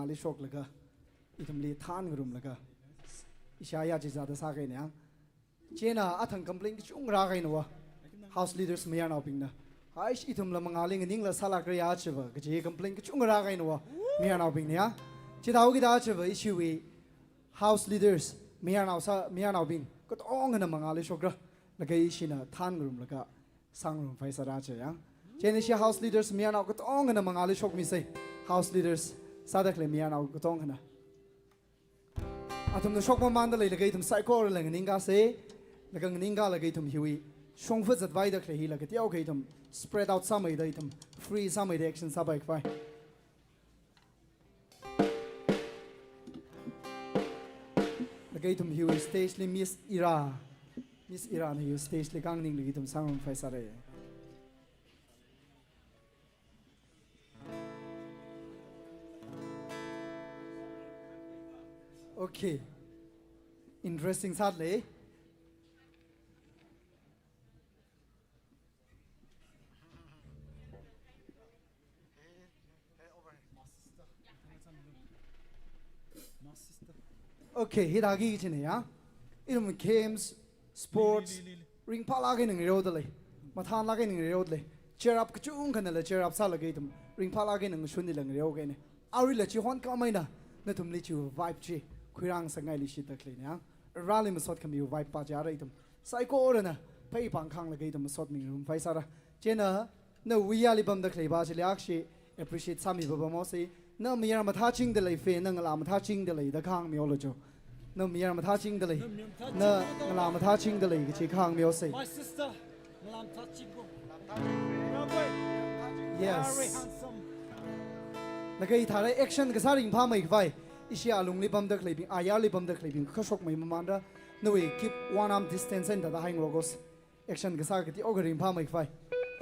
mangali shock laga itum li than grum laga ishaya jizada sa kai ne chena athang complaint ki chung ra kai no house leaders me na ping na aish itum la mangali nging la sala kriya chwa ke je complaint ki chung ra kai no me na ping ne ya chidau ki da chwa issue we house leaders me na ping ko tong na mangali shock ra laga ishina than grum laga sang phai sara che ya Genesia house leaders me na ko tong na mangali shock mi say house leaders sadakle me na ko tong na atum no shock man da le laga itum psycho la ninga se laga ninga laga itum hiwi shong fu zat vai da kle hi laga tiao ke itum spread out some da itum free some da action sabai fai laga itum hiwi stage li miss ira na hiwi stage li kang ning li itum sang phai sare Okay. Interesting sadly. Okay, hidagi chine ya. Irum games, sports, ring pala ge ning rodle. Mathan la ge ning rodle. Cheer up kchung kana la cheer up sa la ge tum. Ring pala ge ning shun lang ro ge ne. Ari la chi hon ka mai na. Na tum li chu vibe chi. Kuirang sangai li shit takle ne rally masot kam yu vibe pa ja item psycho orana pai pang khang la item masot ming room fai sara chena no we ali bam da kle ba che lyak shi appreciate sami ba mo se no mi yar ma tha ching de le fe na ngala ma tha ching de le da khang mi lo jo no mi yar ma tha ching de le na ngala ma tha ching de le ge chi khang mi se my sister ngala ma tha ching go yes la ge tha re action ga sa ring pha mai vai Isha lungli bam da clipping, ayali bam da clipping, kashok mai mamanda. No way, keep one arm distance and the hang logos. Action gasa kiti ogering pa mai fai.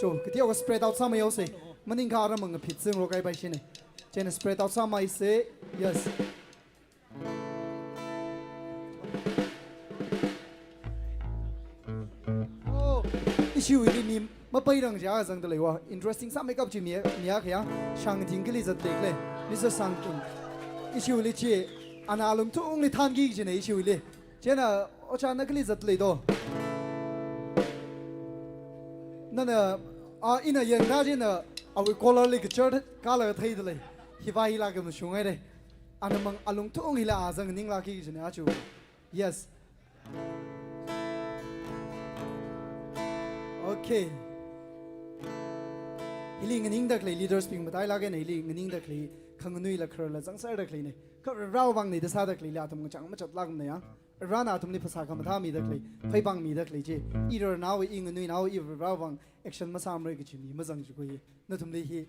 Jo, kiti og spread out some yose. Maning kara mang pizza rogai by shine. Jen spread out some I say yes. Oh, issue with me. Mapairang jazang the lewa. Interesting some make up to me, Miaka, Shang Tingli at Lake, Mr. Sankin. Issue li chi analum tu only than gi jene issue li chena ochana kli zat le do nana a ina yang da jena awi color li chur color thai de le hi vai la gam shungai de anamang alung tu only la azang ning la ki jene achu yes okay hiling ning da kle leaders ping batai la ge nei li ning da kle Kanganui la curl, Zangsar the cleaning. Cover Rawang the Sadakli Latum, much of Lagmea, Rana to Nipasakamata the clay, Paypang me the clay, either now in now either Rawang, action Masam Regichimi, Mazangui, notably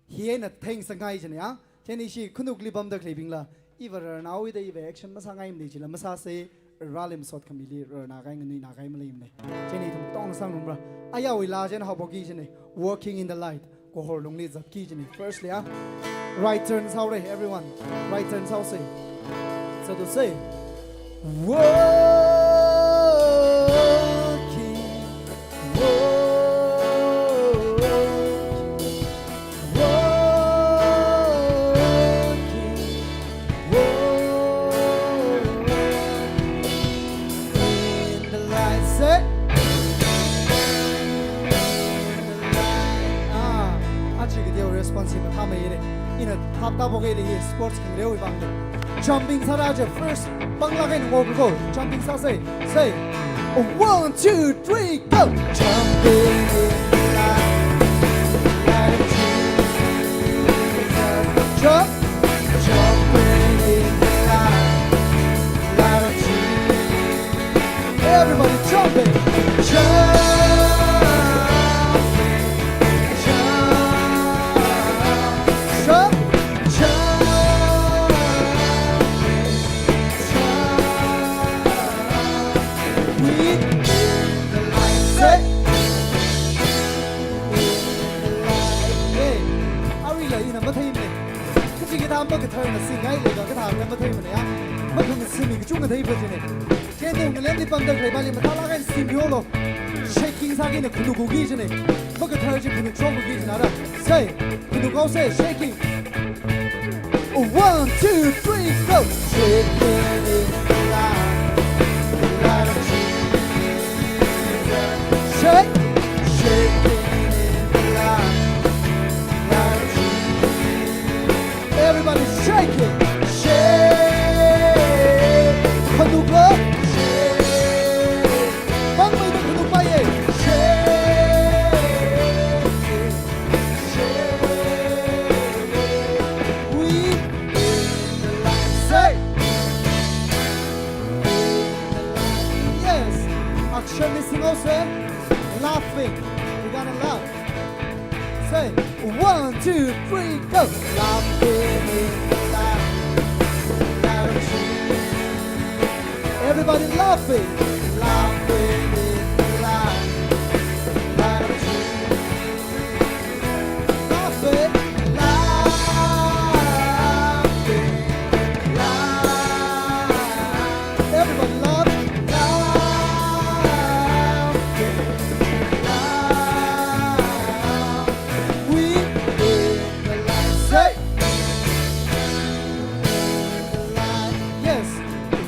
he ain't a thanks a guy in ya, Tenishi Kunukli bum the clapping la, either now with the action Masangam the Jilla Masase, Ralim Sot Camille, or Nagang and Nagaim, Jenny to Tong Sangumbra, Ayawi large and Hobogijane, walking in the light, go hold long leads of Kijani. Firstly, right turns how everyone. Right turns how say. So to say, walking, in the light, say. Responsible in a top double sports can really bang. Jumping Saraja first, Banglagan go. Jumping say 1, 2, 3, go! Jumping in the light of Jesus. Jump! Jumping in the light of Jesus. Everybody jumping! Jump! Look at her and sing. I live at our number 3 minutes. But you can see me, you can take it. Can you let the bundle rebellion, but I can see Yolo shaking again a Kunuku. Look at her, you can trouble getting another. Say, Kunuko say, shaking. 1, 2, 3, go. Shaking in the light of Jesus. Shake, shaking in the light of Jesus. Everybody shake it, shake. Kanuka, shake. Bang may na kanuka ye. Missing also, laughing. We're gonna laugh. Say 1, 2, 3, go. Laughing in the light of Jesus. Everybody laughing, laughing in the light of Jesus. Laughing, laughing, laughing. Everybody laugh.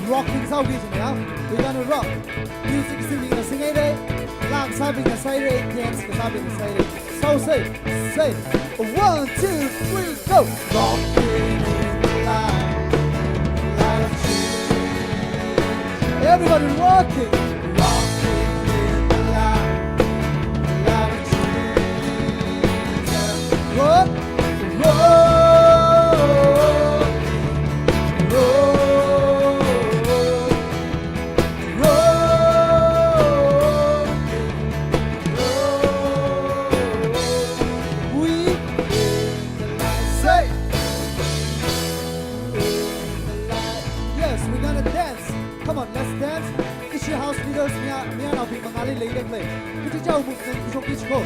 Rocking sao ghi chừng we're gonna rock. Music singing a sing it, lang sabbing a side it, dance a sabbing a side it. So say, 1, 2, 3, go. Rocking in the light of Jesus. Everybody rocking, rocking in the light of Jesus. Rock, rock. House leaders, mia nào bị mangali lấy được lấy. Cái chú cháu một người trong cái chỗ,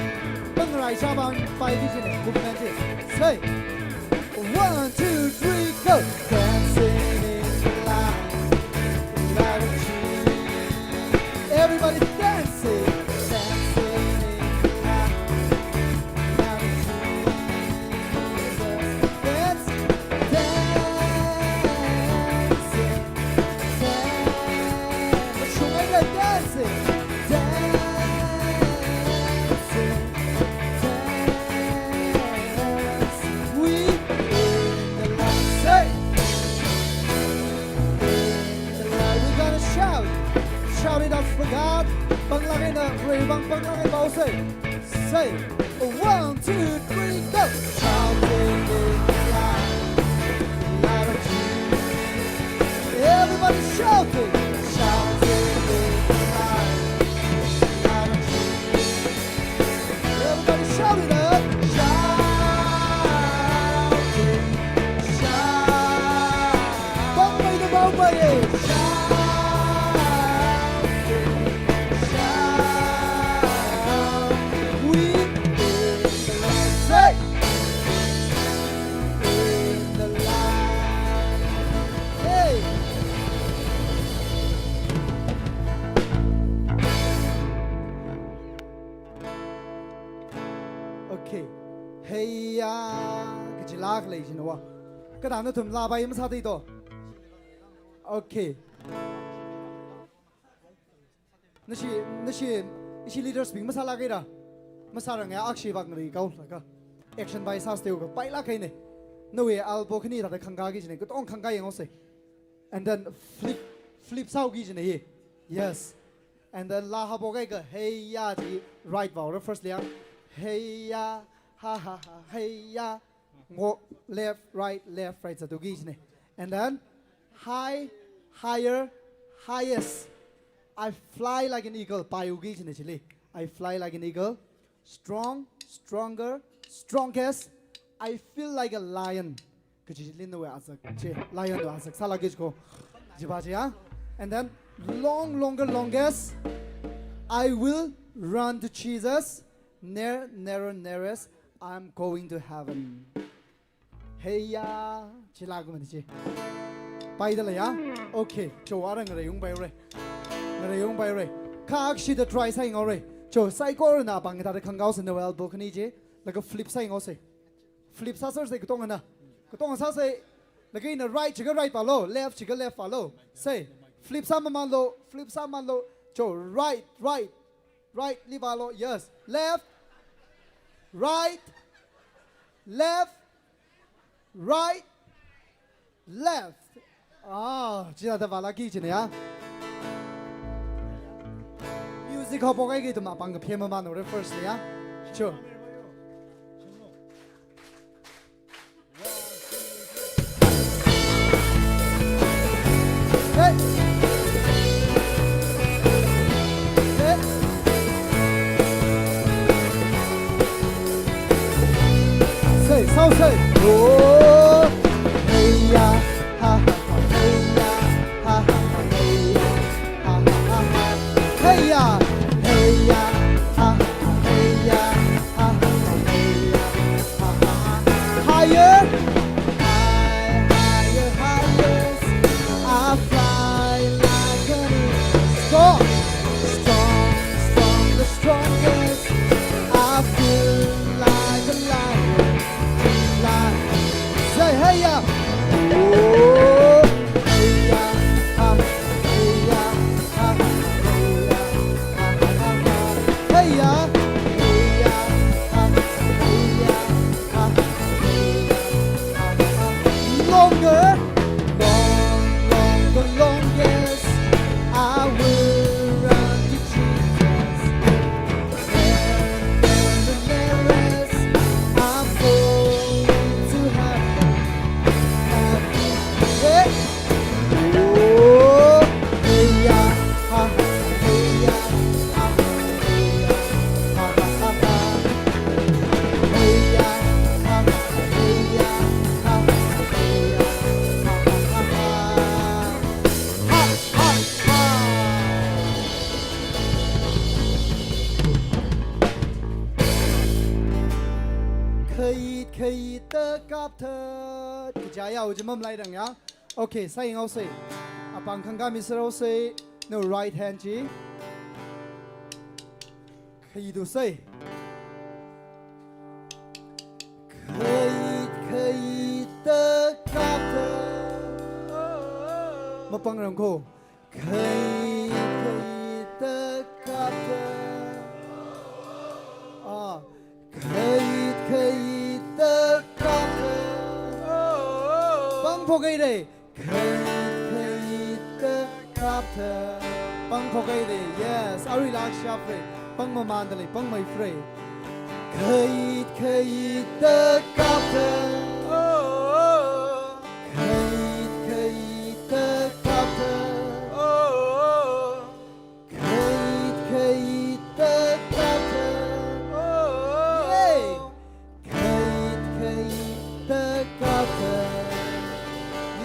bưng lại sao bằng bài cái gì này, một người gì. Say, 1, 2, 3, go. Dancing in the light of Jesus. Everybody dancing, dancing in the light of Jesus. Dance, dancing, dancing, dancing, we in the light, say, in the light, we're gonna shout it out for God, bang lang in the ray, bang lang in the say, 1, 2, 3, go, shouting in the light of Jesus, everybody shouting, shouting. Shout it up! Shouting, shout! Bang may nabaw ba eh? Shouting, shout! We in the light, say! In the light, hey! Okay. Hey ya, cái gì lạc lấy chứ nó cái đàn nó thầm la bay mà sao đây đó? Okay. Nó chỉ leaders mình mà sao la cái đó? Mà sao rằng nghe action bạc người câu là cái action by sao still cái bay la cái này. Nó về elbow cái này là khang cái gì này, cái tông khang cái yang aussi. And then flip sao cái gì này? Yes. And then la habo cái hey ya thì right vào first liang. Hey ya, ha ha ha, hey ya, left, right, satu gis ne. And then high, higher, highest. I fly like an eagle. Payu gis ne chili. I fly like an eagle. Strong, stronger, strongest. I feel like a lion. Kecilin no asak, lion no asak. Salah gis ko. Jibaje ya. And then longer, longest. I will run to Jesus. Nearest, I'm going to heaven. Hey ya, chilago manichi. Pai da la ya. Okay, cho arang rayong bay re. Rayong bay re. Ka akshi the try saying ore. Cho sai ko na bang ta khang gao sen the well book ni je. Like a flip saying ose. Flip sa sir se ko tong na. Ko tong sa se again right chicken right follow left chicken left follow say flip sama malo cho right li follow yes left right left right left 知道的话来记起来啊 music 好不该给的嘛帮个偏嘛嘛我的 first 呀 sure Hey! Hey! Say, so say. Oh, hey ya, ha ha ha, hey ya, ha ha ha, hey ya, ha ha ha ha, hey ya, ha ha ha, hey ya, ha ha ha, hey ya, ha ha ha. Higher, higher, higher. I fly like an eagle, strong, the strongest. I feel like a lion, say hey ya, oh, hey ya, ha, hey ya, ha, hey ya, ha, ha, ha, hey ya, ha, hey ya, ha, hey ya, ha, longer. The longest I will run to Jesus, and the nearest I'm going to heaven. Hey, oh, hey ya, ha, hey ya, ha, hey ya, ha, ha, ha, hey ya, ha, hey ya, ha, hey ya, ha, ha, ha.可以的กับเธอจะยาวจะมั่มไรดังยังโอเคใส่เอาสิอาปังข้างกามิสเราสิ no right hand จี可以ดูสิ可以的กับเธอมาปังรังโค可以的กับเธอ可以的กับเธอปังพอไกได้可以的กับเธอปังพอไกได้ yes อาริลักชาเฟรปังมามันเลยปังไม่เฟร可以的กับเธอ可以的กับเธอ可以的กับเธอ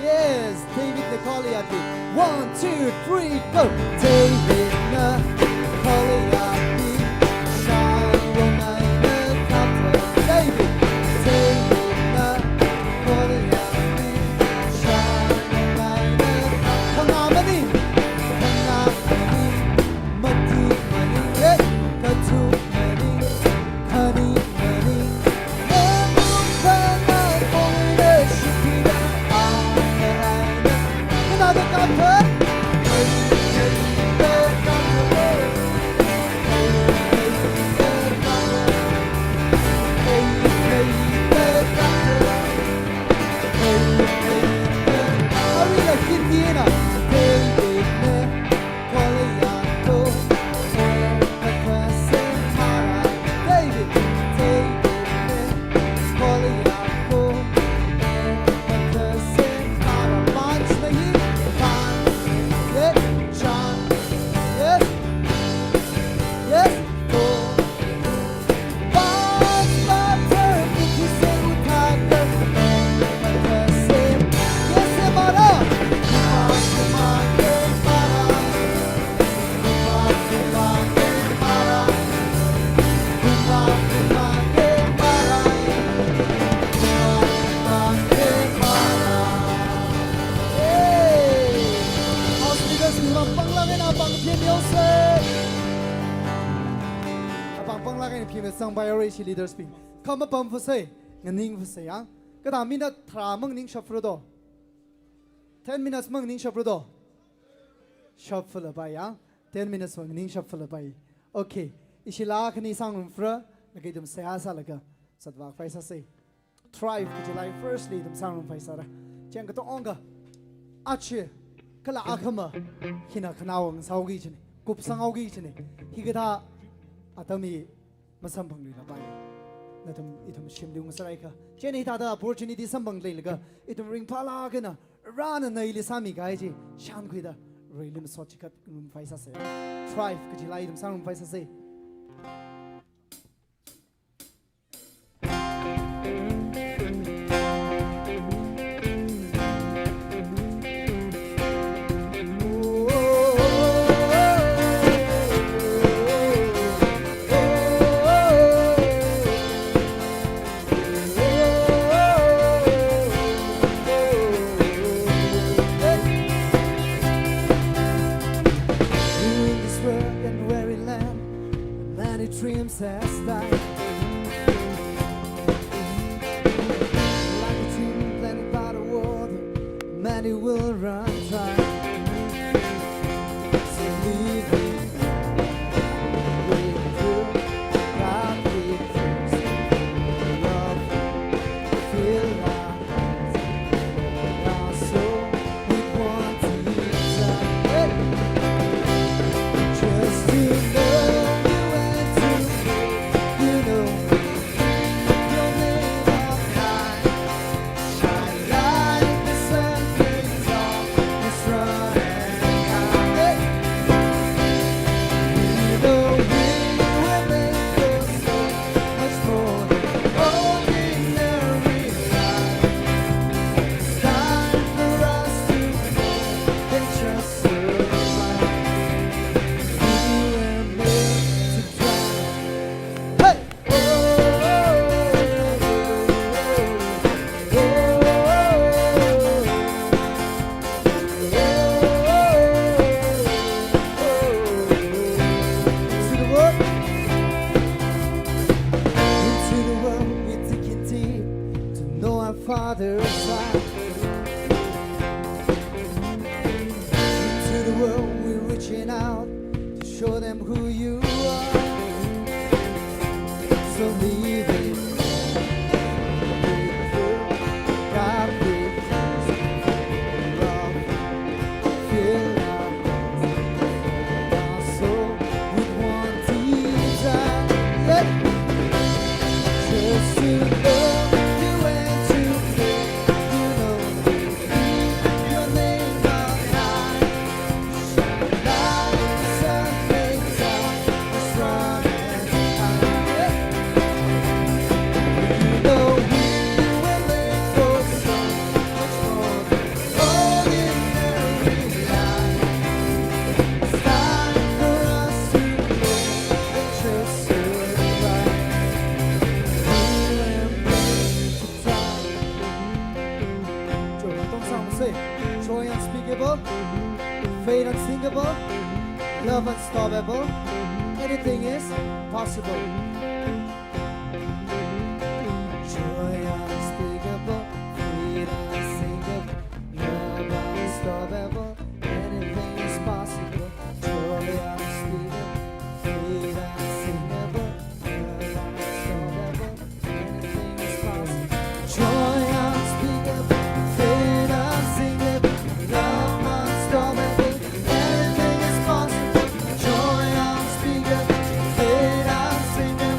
Yes, David Nicoliati. 1, 2, 3, go. David Nicoliati. Shine your night captain. David Nicoliati. Shine your night captain. Kanamani. Mati mani. Yeah. Katu mani. Kani mani. Another captain. sang by our leaders be come up for say nganing for say yang kada min da tra mang ning shafro do 10 minutes mang ning shop do shuffle ba ya 10 minutes mang ning shuffle ba okay ishila khani sang fra lagai dum saya sa laga sadwa faisa se thrive ku july firstly dum sang faisa ra cheng ka to onga ache kala akhama hina khnawang saugi chine kup sangaugi chine higada atami masam bangli la ba natum itum shimdung saraika cheni ta da opportunity sambang leilaga itum ring phala gana rana naili sami gaiji shan kuida reilim sochikat faisa se thrive ku july dum sang faisa se dreams has died. Like a dream planted by the water, many will run dry. So leave me with you, God with you, love, feel like our soul we want to die. Just to know. Father's side. Into the world we're reaching out to show them who you are. So leave it. God with love, feel our soul with one desire. Just to know. Joy unspeakable, fate unsingable, love unstoppable, anything is possible. Joy unspeakable, fate unsingable, love unstoppable, anything is possible. Joy unspeakable, fate unsingable, love unstoppable, anything is possible. Joy unspeakable. Singing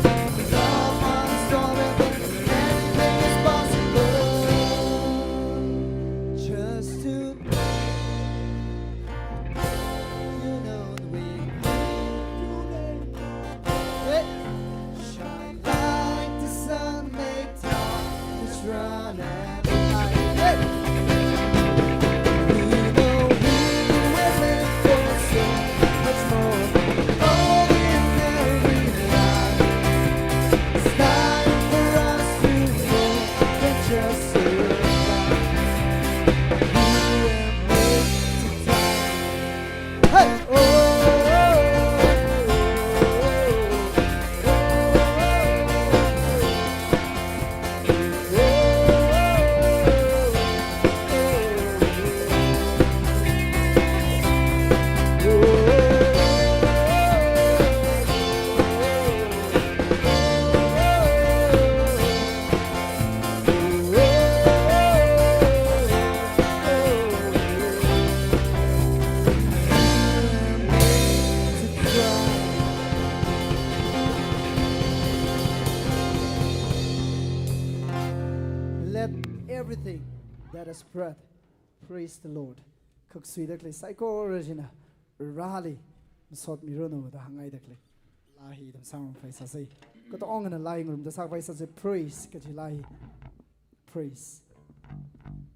that is breath. Praise the Lord. Cook sweet the psycho origina. Rally. Sort mirono the hangai the clay. Lahi them sound face as a got on in a lying room. The sacrifice as a praise. Get you lie. Praise.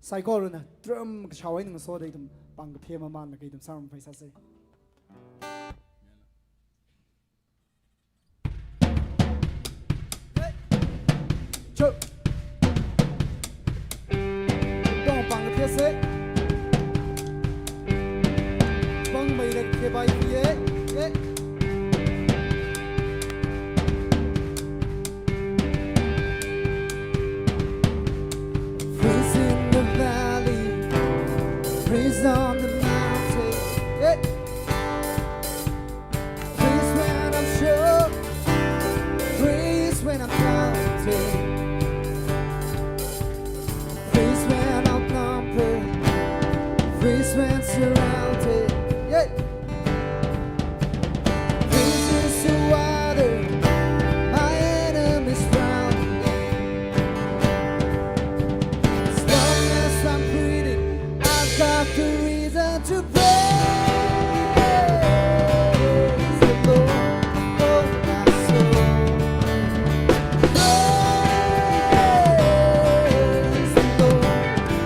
Psycho drum showing so they them bang pima man the them sound face as a Chop. Don't bang the piece. Bang me the kebab yeah. Praise in the valley, praise on the mountain. Yeah. Praise when I'm sure, praise when I'm counting. Praise when surrounded, yeah. Praise is the water, my enemies drown. As long as I'm breathing, I've got the reason to praise the Lord, oh my soul. Praise the Lord,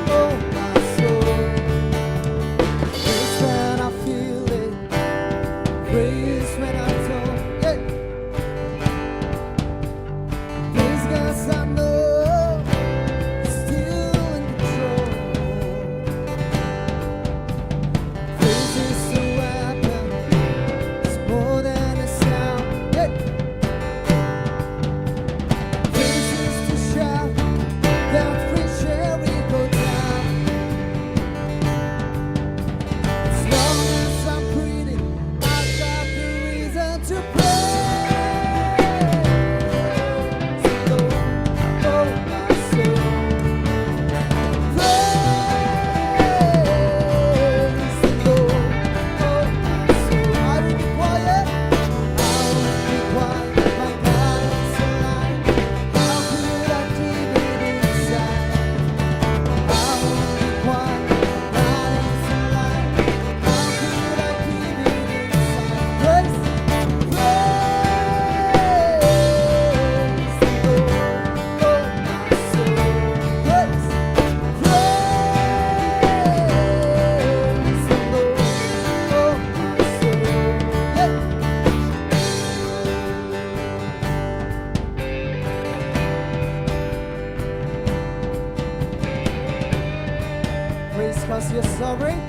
oh my soul. Praise when I don't, yeah. Praise 'cause I know it's still in control. Praise is a weapon, it's more than a sound, yeah. Praise is to shout that free Jericho down. As long as I'm breathing, to praise the Lord, oh my soul. Praise the Lord, oh my soul. I will be quiet. I will be quiet. My God is alive. How could I keep it inside? I will be quiet. My God is alive. How could I keep it inside? Praise Praise 'cause you're sovereign.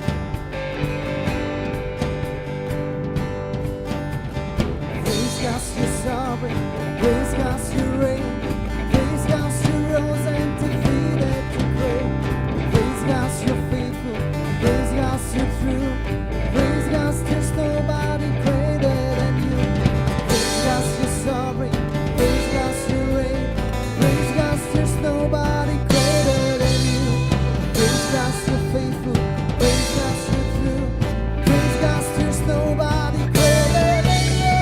Praise 'cause you're sovereign. Praise 'cause you reign. Praise 'cause you rose and defeated the grave. Praise 'cause you're faithful. Praise 'cause you're true. Praise 'cause there's nobody greater than you. Praise 'cause you're sovereign. Praise 'cause you reign. Praise 'cause there's nobody greater than you. Praise 'cause you're faithful. Praise 'cause you're true. Praise 'cause there's nobody greater than you.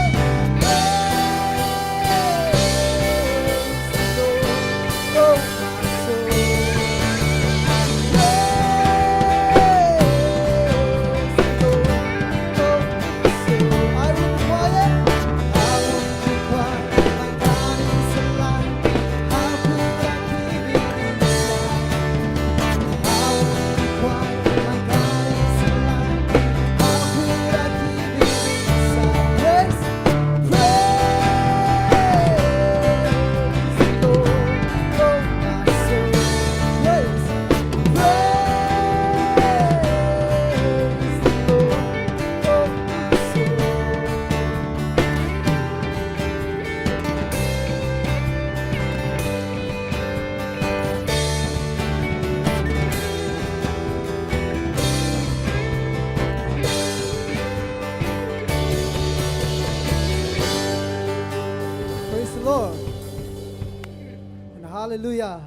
Hallelujah.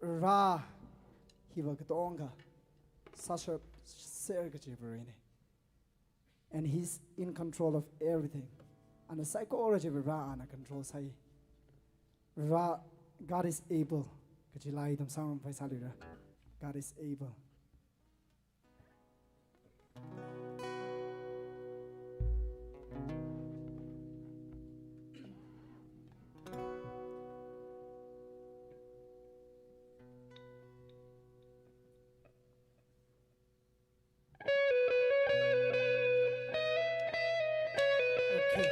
Ra Hivagadonga Sasha Sergajiverini. And he's in control of everything. And the psychology of Ra and controls high. Ra, God is able. Kajilai them sound Faisalira. God is able. Okay.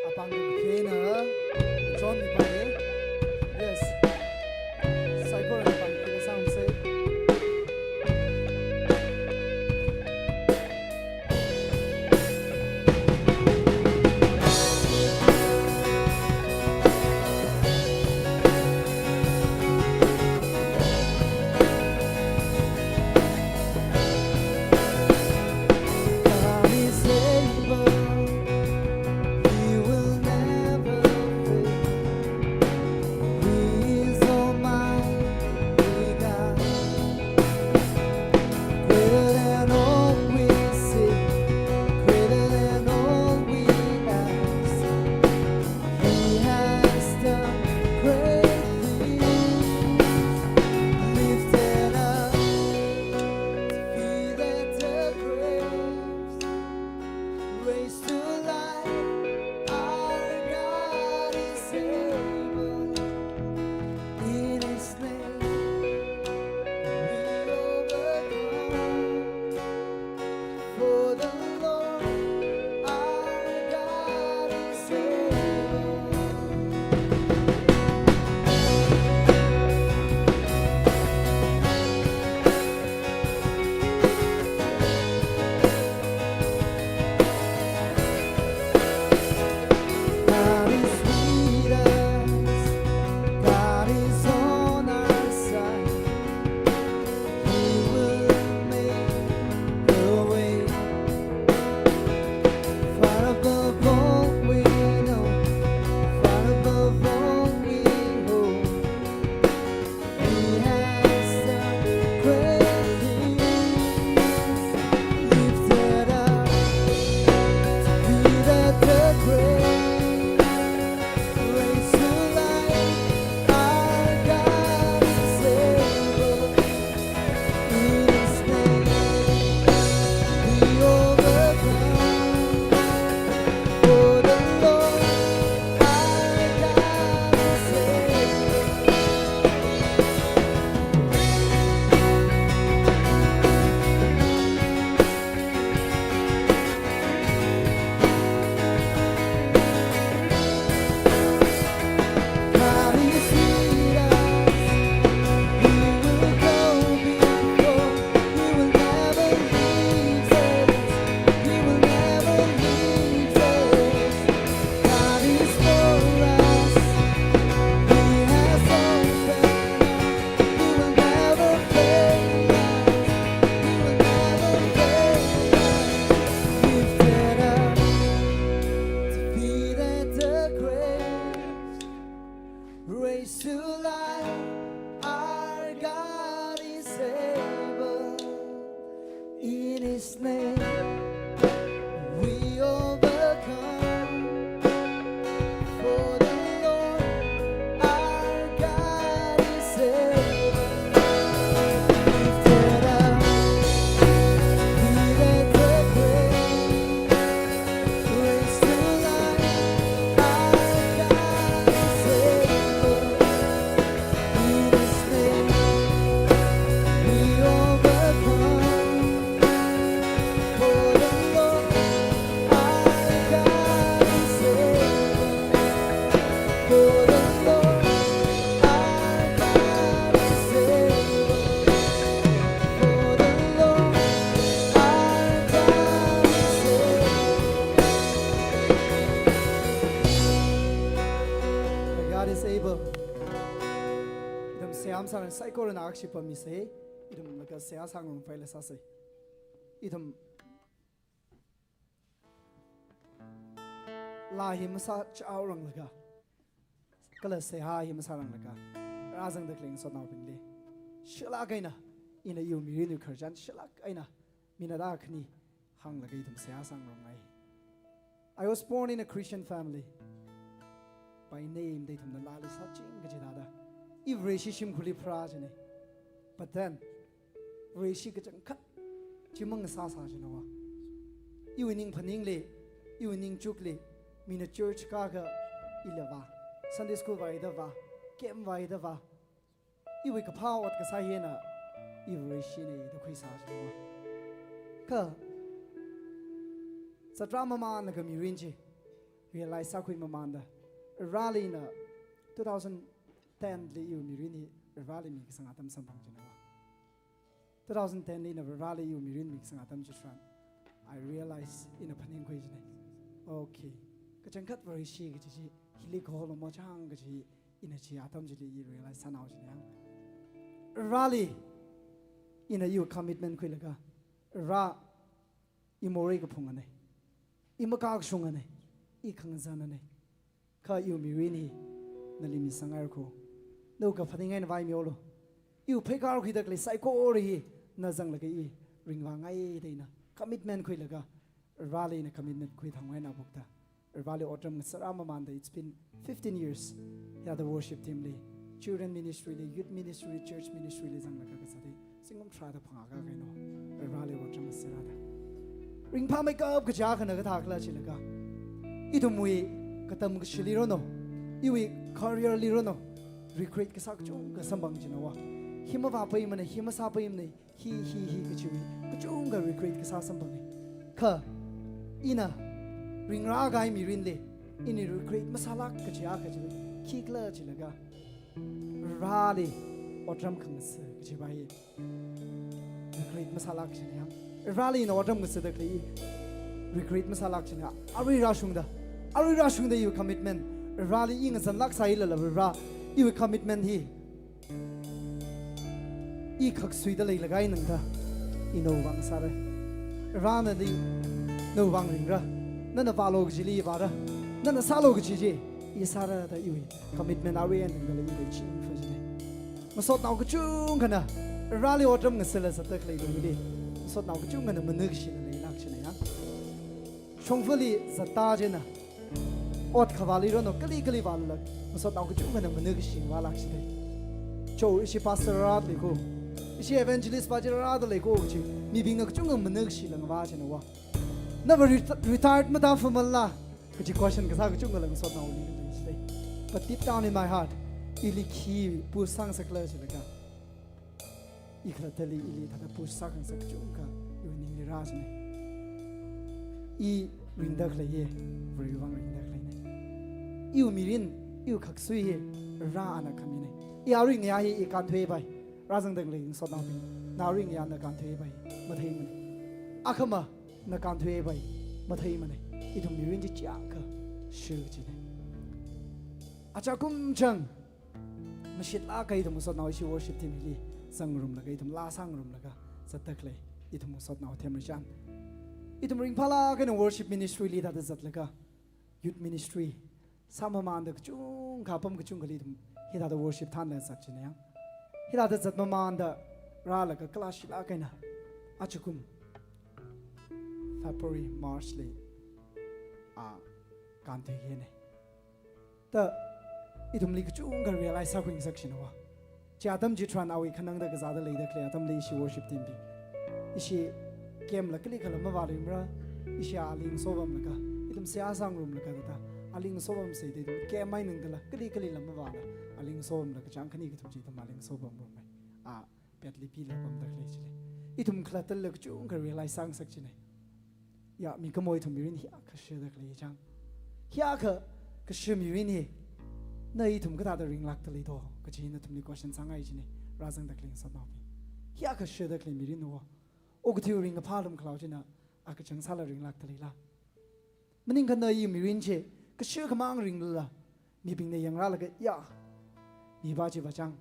Upon the piano, John Nipane. Yes. Cycle and the sound say. God is able. He will never fail. He is Almighty God, greater than all we see, greater than all we ask. He has done great things, lifted up, defeated the graves, raised to life. Our God is able. In His name we overcome. For the Lord our God is able. God is with us. God is on our side. He will make a way. Far above all we know, far above all we hope. He has done great things, lifted up, defeated the grave, raised to life. Our God is able. In His name we overcome. For the Lord our God is able. God is with us. He will go before. He will never leave us. He will never leave us. God is for us. He has opened up. He will never fail us. He will never fail us. Lifted up, defeated the graves, raised to life. Our God is able. In His name we overcome. For the Lord our God is able. Lifted up, defeated the grave, raised to life. Our God is able. In His name we overcome. For the Lord our God is able. For the Lord our God is able. For the Lord our God is able. God is able. Idam seam sang saikor na akshi pami se. Idam laga seya sang faile sa se. Idam la himsa chaurang laga. Kala seha himsa rang laga. Razang the cling so now bingle. Shila gaina in a you mirinu karjan shilak aina minadakni hang laga idam seya sang rang. I was born in a Christian family. By name, they from the Lali Sachin Gajidada. if racism khuli phra jane but then racism ka chang khat chimang sa jana wa iwining phaning le iwining chuk le mina church ka ga ilava Sunday school vai da va kem vai da va iwi ka phaw at ka sa he na if racism ne da khoi sa jana wa ka satra mama na ga mi rin chi realize sa khoi mama da rally na 2010 le yu mi rin ni rally mi kisang atam sampang jana wa 2010 le na rally yu mi rin mi kisang atam chitran I realize in a paning khoi jane okay ka changkat very shi ga chi hili ko lo mo chang ga chi in a chi atam ji li realize sanao jane rally in a you commitment khoi laga ra imore ga phung ane imaka shung ane I khang zan ane ka yu mi rin ni na li mi sangar ko no ka paning ai na vai mi lo yu phai ka khi dak le sai ko ri na jang la ga I ring wa ngai dei na commitment khoi laga rally na commitment khoi thangwai na bukta rally autumn sarama manda it's been 15 years ya the worship team le children ministry le youth ministry church ministry le jang laga ka sari singom thra da phanga ga no rally autumn sarada ring pha make up ka ja khana ga thak la chi laga I to mui ka tam ga shili ro no iwi career li ro no recruit ka sak chung ka sambang jinawa hima va pai mane hima sa pai mane hi ka chiwi ka chung ga recruit ka sa sambang ne ka ina ring ra ga mi rin le ini recruit masala ka chi a ka chi ki kla chi laga ra le otram khang se ka chi bai recruit masala ka chi ya ra le no otram ka se da kli recruit masala ka chi na ari ra shung da you commitment ra le ing san lak sai la ra you commitment hi I khak sui da lei lagai nang da I no wang sa re ra na di no wang ring ra na na pa lo ji li ba ra na na sa lo ji ji I sa ra da I commitment a re and da le I chi fa ji ne ma sot nau ka chung kana ra le otram nga sela sa tak lei lo li ma sot nau ka chung kana ma nek shi le lak chi ne ya chong fa li za ta je na ot khawali ro no kali ba la ma sot nau ka chung kana ma nek shi wa lak chi ne cho I pastor ra le ko I evangelist ba jira da le ko chi mi bing na chung ng manak shi lang ba chen wa na ba retired ma da famalla ka chi question ka sa ka chung lang so na uli ka chi but deep down in my heart ili ki pu sang sa kla chi ka I khla tali ili ta pu sa kan sa chung ka yu ning li ra ne I ring da kla ye very wang ring da kla ne yu mi rin yu khak sui ye ra ana khami ne I ring ya hi I kan thwe bai razang dang ling so na pin na ring ya na kan thwe bai ma thei mane akhama na kan thwe bai ma thei mane I thum mi rin ji cha ka shu ji ne acha kum chang ma shit la kai thum so na shi worship team li sang room la kai thum la sang room la ka satak le I thum so na them ri chan I thum ring phala ka na worship ministry li da zat la ka youth ministry sama man da chung ka pam ka chung ka li thum hi da worship than na sak chi ne Hila da zat mamanda rala ka clash la kaina achukum February March le a kan the he ne ta idum li ka chung ga realize sa kwing section wa cha adam ji tran awi khanang da ga za da le da kle adam le shi worship team bi ishi kem la kli khala ma wa lim ra ishi aling so bam la ka idum se asang room la ka da aling so bam se de ke mai nang da la kli lam ma wa la aling som la ka chang khani ka thum chi tam aling so bam ro mai a pet li pi la bam da khle chi le I thum khla tal la chung ka realize sang sak chi ne ya mi ka moi thum mi rin hi ka she da khle chang hia ka she mi rin hi na I thum ka da ring lak ta le do ka chi na thum ni question sang ai chi ne ra sang da khle sa na pi hia ka she da khle mi rin no o ka thi ring ka pha lam khlau chi na a ka chang sa la ring lak ta le la maning ka na I mi rin che ka she ka mang ring la mi bing ne yang ra la ka ya mi ba chi ba chang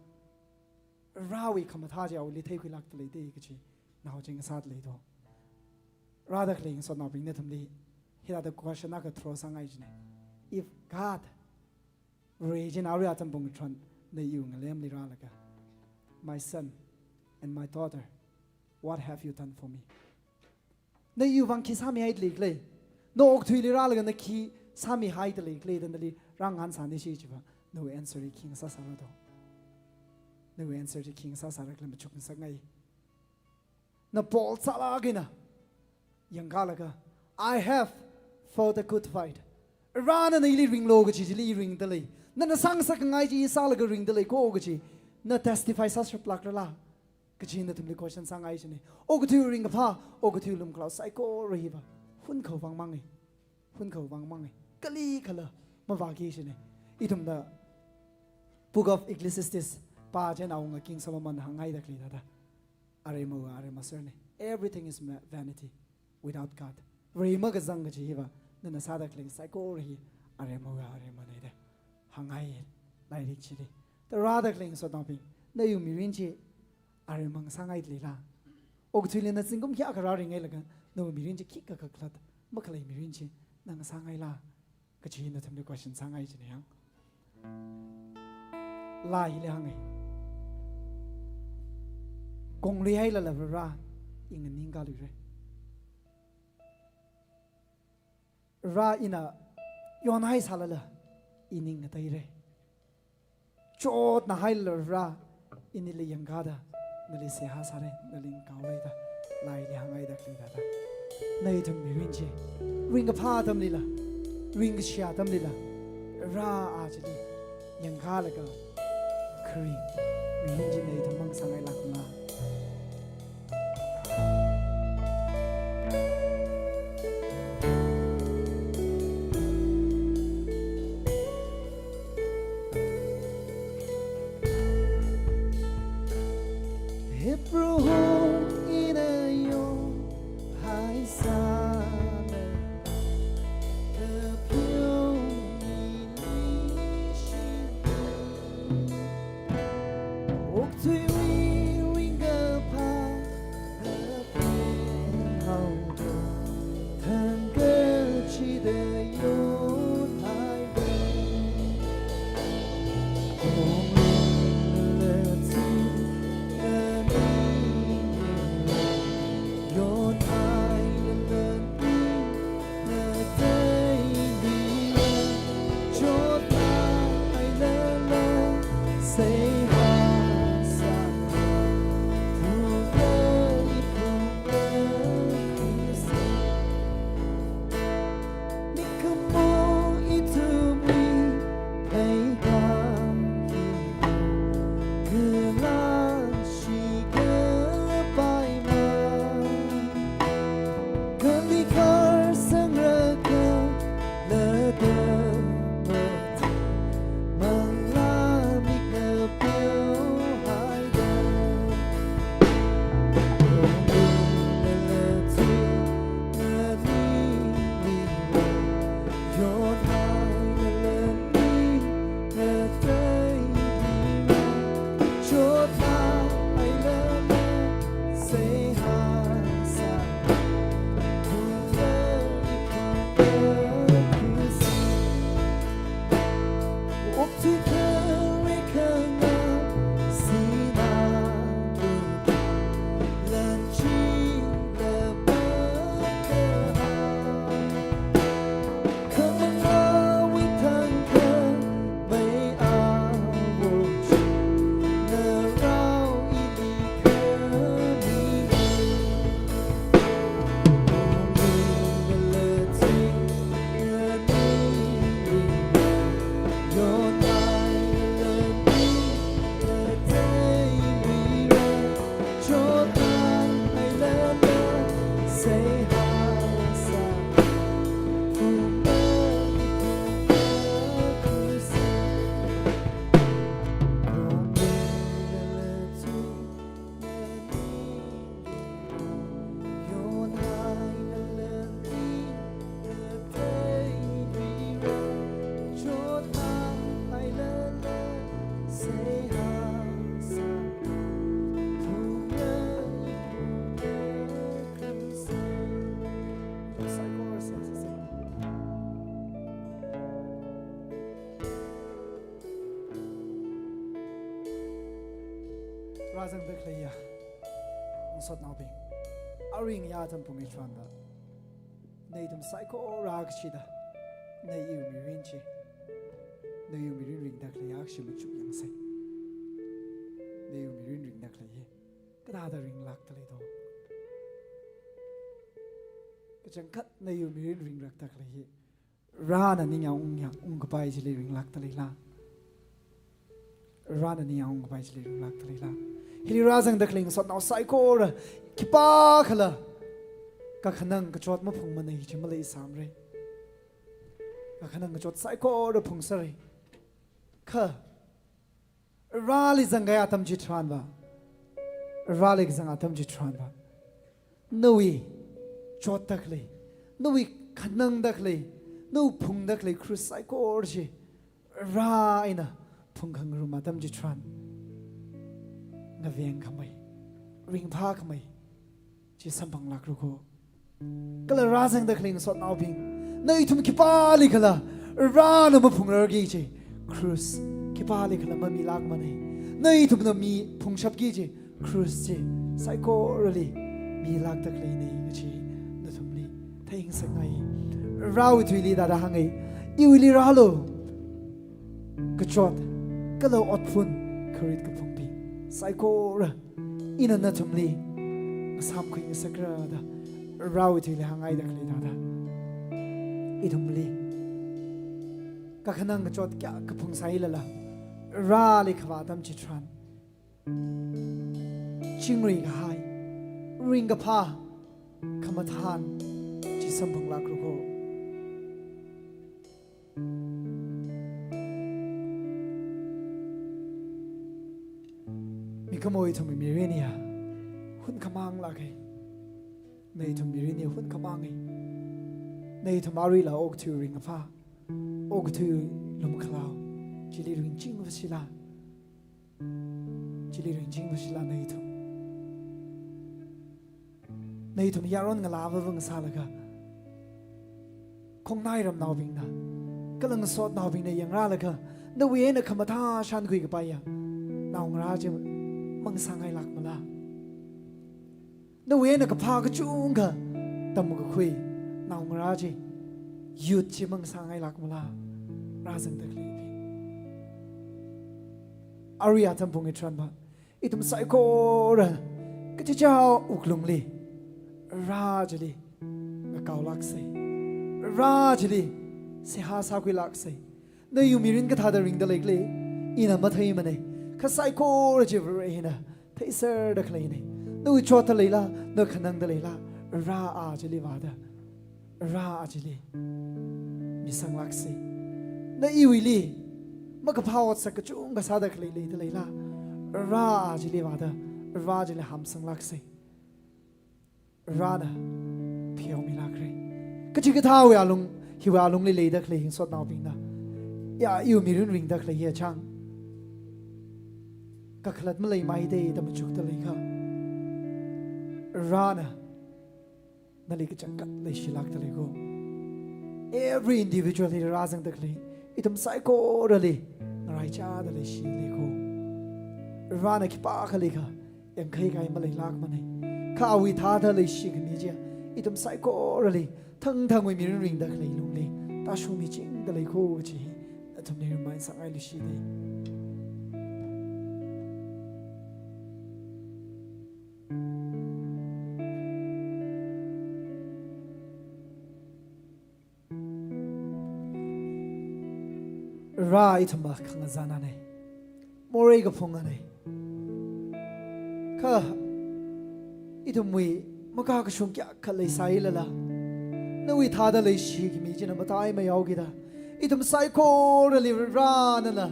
rawi khama tha ja uli thei khilak tle te ki chi naw ching sat le do ra da khling so na bring ne thum li hira da question ka throw sang ai jne if God region area tam bung tron ne yu ngalem li ra la ka my son and my daughter what have you done for me ne yu wang ki sa mi ai le le no ok thui li ra la ga ne ki sa mi hai de le le den li rang han san ni shi chi ba no answer king sa sa do no answer to king sa sarak lam chuk sa ngai na Paul sala gina yang kalaga I have fought a good fight rana na ili ring logo chi li ring dali na sang sa ngai ji salaga ring dali ko go chi na testify sa plak la kachin na tumli question sang ai chine o go tu ring pa o go tu lum cloud psycho riva hun khau wang mangai kali khala ma wa gi chine itum da book of Ecclesiastes pa jen aung king Solomon hangai da kli da are ma serne everything is vanity without God rima ga zang ji hiwa na sa da kling psycho ri are ma nei da hangai lai ri chi the rather kling so dong ping na yu mi rin chi are mang sangai li la og thilin na singum kya ka ring ngai la ga no mi rin chi ki ka klat ma khlai mi rin chi na sangai la ka chi na tham question sangai chi ne yang la hi le hangai kong li hai la la ra ing ning ga lu re ra ina yon hai sala la ining na tai re chot na hai la ra ini le yang ga da na le se ha sa re na ling ka wei da lai li hangai da kli da nei tham mi rin chi ring ga pha tham li la ring ga sha tham li la ra a chi yang ga la ga kri mi rin chi nei tham mang sangai la kuma razang de kleya sot now bing aring ya tam pung ichwan da nei dum psycho rag chida nei yu mi rin chi nei yu mi rin ring da kleya shi mu chu yang sai นี่อยู่มีริงนักเลยก็ได้แต่ริงรักทะเลโตก็จังคัดนี่อยู่มีริงรักตะเลยร้านนี่ยังองค์กบายจิเลริงรักทะเลละร้านนี่ยังองค์กบายจิเลริงรักทะเลละฮิริราจังตะเลยสดเอาไซโคระคิปาขละก็ขนังก็จอดมาพงมันนี่จะมาเลยสามเลยก็ขนังก็จอดไซโคระพงสเลยค่ะราลิจังไงอาตมจิตรานบ่ราลิจังอาตมจิตรานบ่นุยจอดตะเลยนุยขนังตะเลยนูพงตะเลยครูไซโคระจีราอินะพงขังรูมาตมจิตรานนเวียงขมายริงพาขมายจีสัมพังลักรุโกก็เลยราจังตะเลยสดเอาพิงนายทุ่มคิปาลิกละราโนมาพงเรกีจีครูสคิปาลิกละมันมีลากมันให้นายทุ่มน่ะมีพงชับกีจีครูสจีไซโคเรลีมีลากตะเลยนี่ก็จีนั่นทุ่มลีถ้ายิงสังไงเราถุยลีดาดาหังไงอีวิลีราโลก็จอดก็เราอดฟุนคริตกับพงปีไซโคเรอินันนั่นทุ่มลีสามคุยสักระดาเราถุยลีหังไงตะเลยดาดาอีทุ่มลีก็ขนังก็จอดแกกับพงไซละละราลิขวาตามจิตรันชิงริงหายริงกับพาขมาทานจิสัมพังลักรุโกมีขโมยทำไมมีเรื่องเนี่ยหุ่นขมังลักไงในทำมีเรื่องเนี่ยหุ่นขมังไงในทำอารีละอกถือริงกับพาโอ้ก็ถือลมคลาวจิลิริงจิงวสิลาจิลิริงจิงวสิลาในทุมยารอนกลาววังซาลกะคงนายรำนาวบิงนะก็ลังสดนาวบิงในยังราลกะนเวียนขมาท่าชันคุยกับไปอ่ะนาวงราจะมังสังไงลักมาละนเวียนกับพากระจุงกะตำกะคุยนาวงราจีหยุดที่มังสังไงลักมาละราจังตะคลีพีอาริยาทำพงศ์ทรันบะอีตุมไซโคระก็จะเจ้าอุกลงลีราจลีก็เกาลักเซราจลีเสียหาสากุลักเซนายอยู่มีรินก็ท่าเดริงเดลิกลีอีน่ะมาเทยมันเองข้าไซโคระจิบเรย์นะเทเซอร์ดักเลยนี่นูชอตเลยละนูขนังเดเลยละราอาจลีวาดาราอาจลีมีสังลักเซนายวิลีมักพาวสักจุงก็สาดักเลยเดเลยละราอาจลีวาดาราจลีหามสังลักเซรานะเพียวมีลักเลยก็จิกท้าวอย่าลงหิวอาลงเลยดักเลยหิงสดนาวบิงนะอย่าอยู่มีริงดักเลยเฮียช่างก็ขลัดมาเลยไม่ได้แต่มาจุกตะเลยค่ะรานะนั่นเลยก็จังกัดเลยชิลักตะเลยก็ every individual ที่ราจังตะเลยอีทำไซโคระเลยนายจ้าตะเลยชิเลยก็รานะคิดปากเลยค่ะยังเคยไงมาเลยลักมันเลยข้าวิธาทะเลยชิกมีเจ้าอีทำไซโคระเลยทั้งไม่มีริงดักเลยลงเลยตาชูมีจริงตะเลยก็จีทำในรู้ไหมสังไงลิชิเลยราอิทมาขังจานาเนี่ยโมเรกับพงอันเนี่ยข้าอิทมีมากากชงแกขัดเลยไซละละนวิธาดเลยชีกมีจินมาตายไม่เอากีดาอิทมไซโคระลิรานั่นละ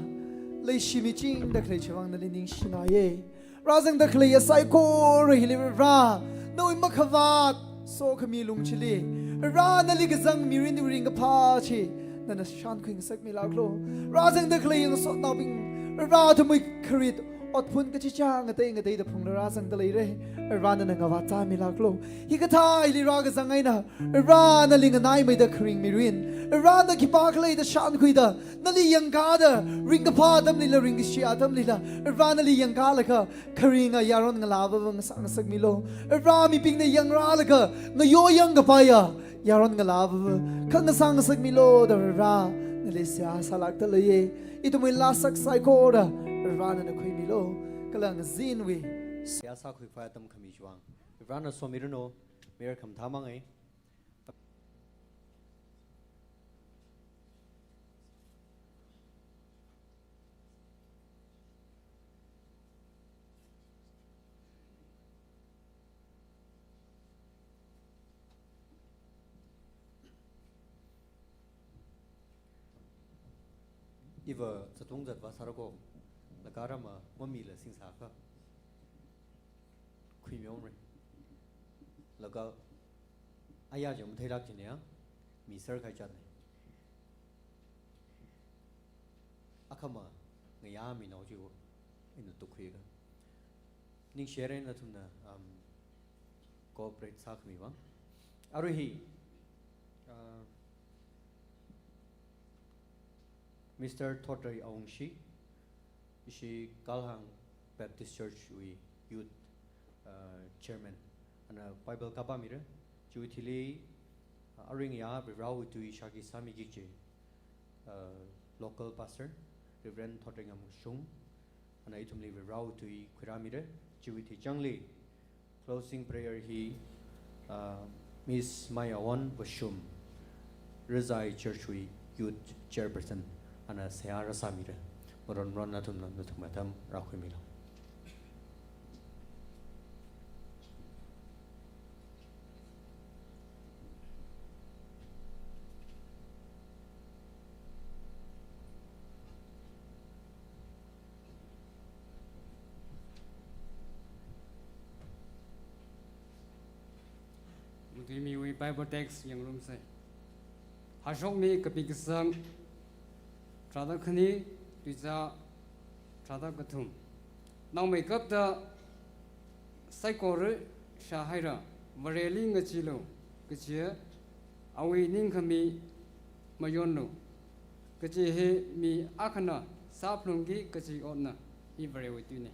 เลยชีมีจริงดักเลยชวังนั่นเลยนิ่งชินาเย่ราจังดักเลยไซโคระฮิลิรานวิมักขวาดโซขมีลุงชิลีรานั่นลิกจังมีรินริงกับพาชีนั่นชันคุยสักมีลาโครราจังดักเลยยังสดนาบิงราทำไมคริตอดพุนก็จะจ้างเตงเตยแต่พงราจังตะเลยเร่รานั่นงาวาตามีลาโครฮิกทายลิราก็จังไงนะรานั่นลิงนายไม่ได้คริงมีรินรานั่นคิปากเลยแต่ชันคุยดานั่นลิยังกาดริงกับพาดำลิละริงกับชีอาดำลิละรานั่นลิยังกาเลยค่ะคริงยารอนงลาวบังสังสักมิโลรามีปิงในยังราเลยค่ะงโยยังกับไปยารอนงลาวข้างสังสักมิโลดารานั่นลิเสียสลักตะเลยอีตัวมือลาสักไซโคดารานั่นคุยมิโลก็ kalang zin we Ya sa quick fire tam khami chuang rana somirno mer kham thamang ai iwa chatung zat wa sarako la karama mami la sing sa kha khui myong re la ga aya jom thai rak chin ya mi sar khai chat ne akama ngaya mi no ju in tu khui ga ning share na thuna corporate sa khmi wa aru hi Mr. Thotai Aungshi, she Kalhang Baptist Church we youth chairman, and Bible Kabamira, Juitili, Aringia, Rau to Shaki Sami Gije, local pastor, Reverend Thottingam Shum, and I tumli Rau to Kuramira, Juiti Jangli, closing prayer he Miss Maya Wan Bashum, Rezai Church we youth chairperson. Ana seara samira moron ron na tum na tum matam rakhimila Mungkin mi Bible text yang rum sai hasok mi kapikisang Trada khani tuja trada kathum nang mai kap da saikor shahaira vareli ngachilo kachia awi ning khami mayono kachi he mi akhana saplungi kachi onna I varewi tune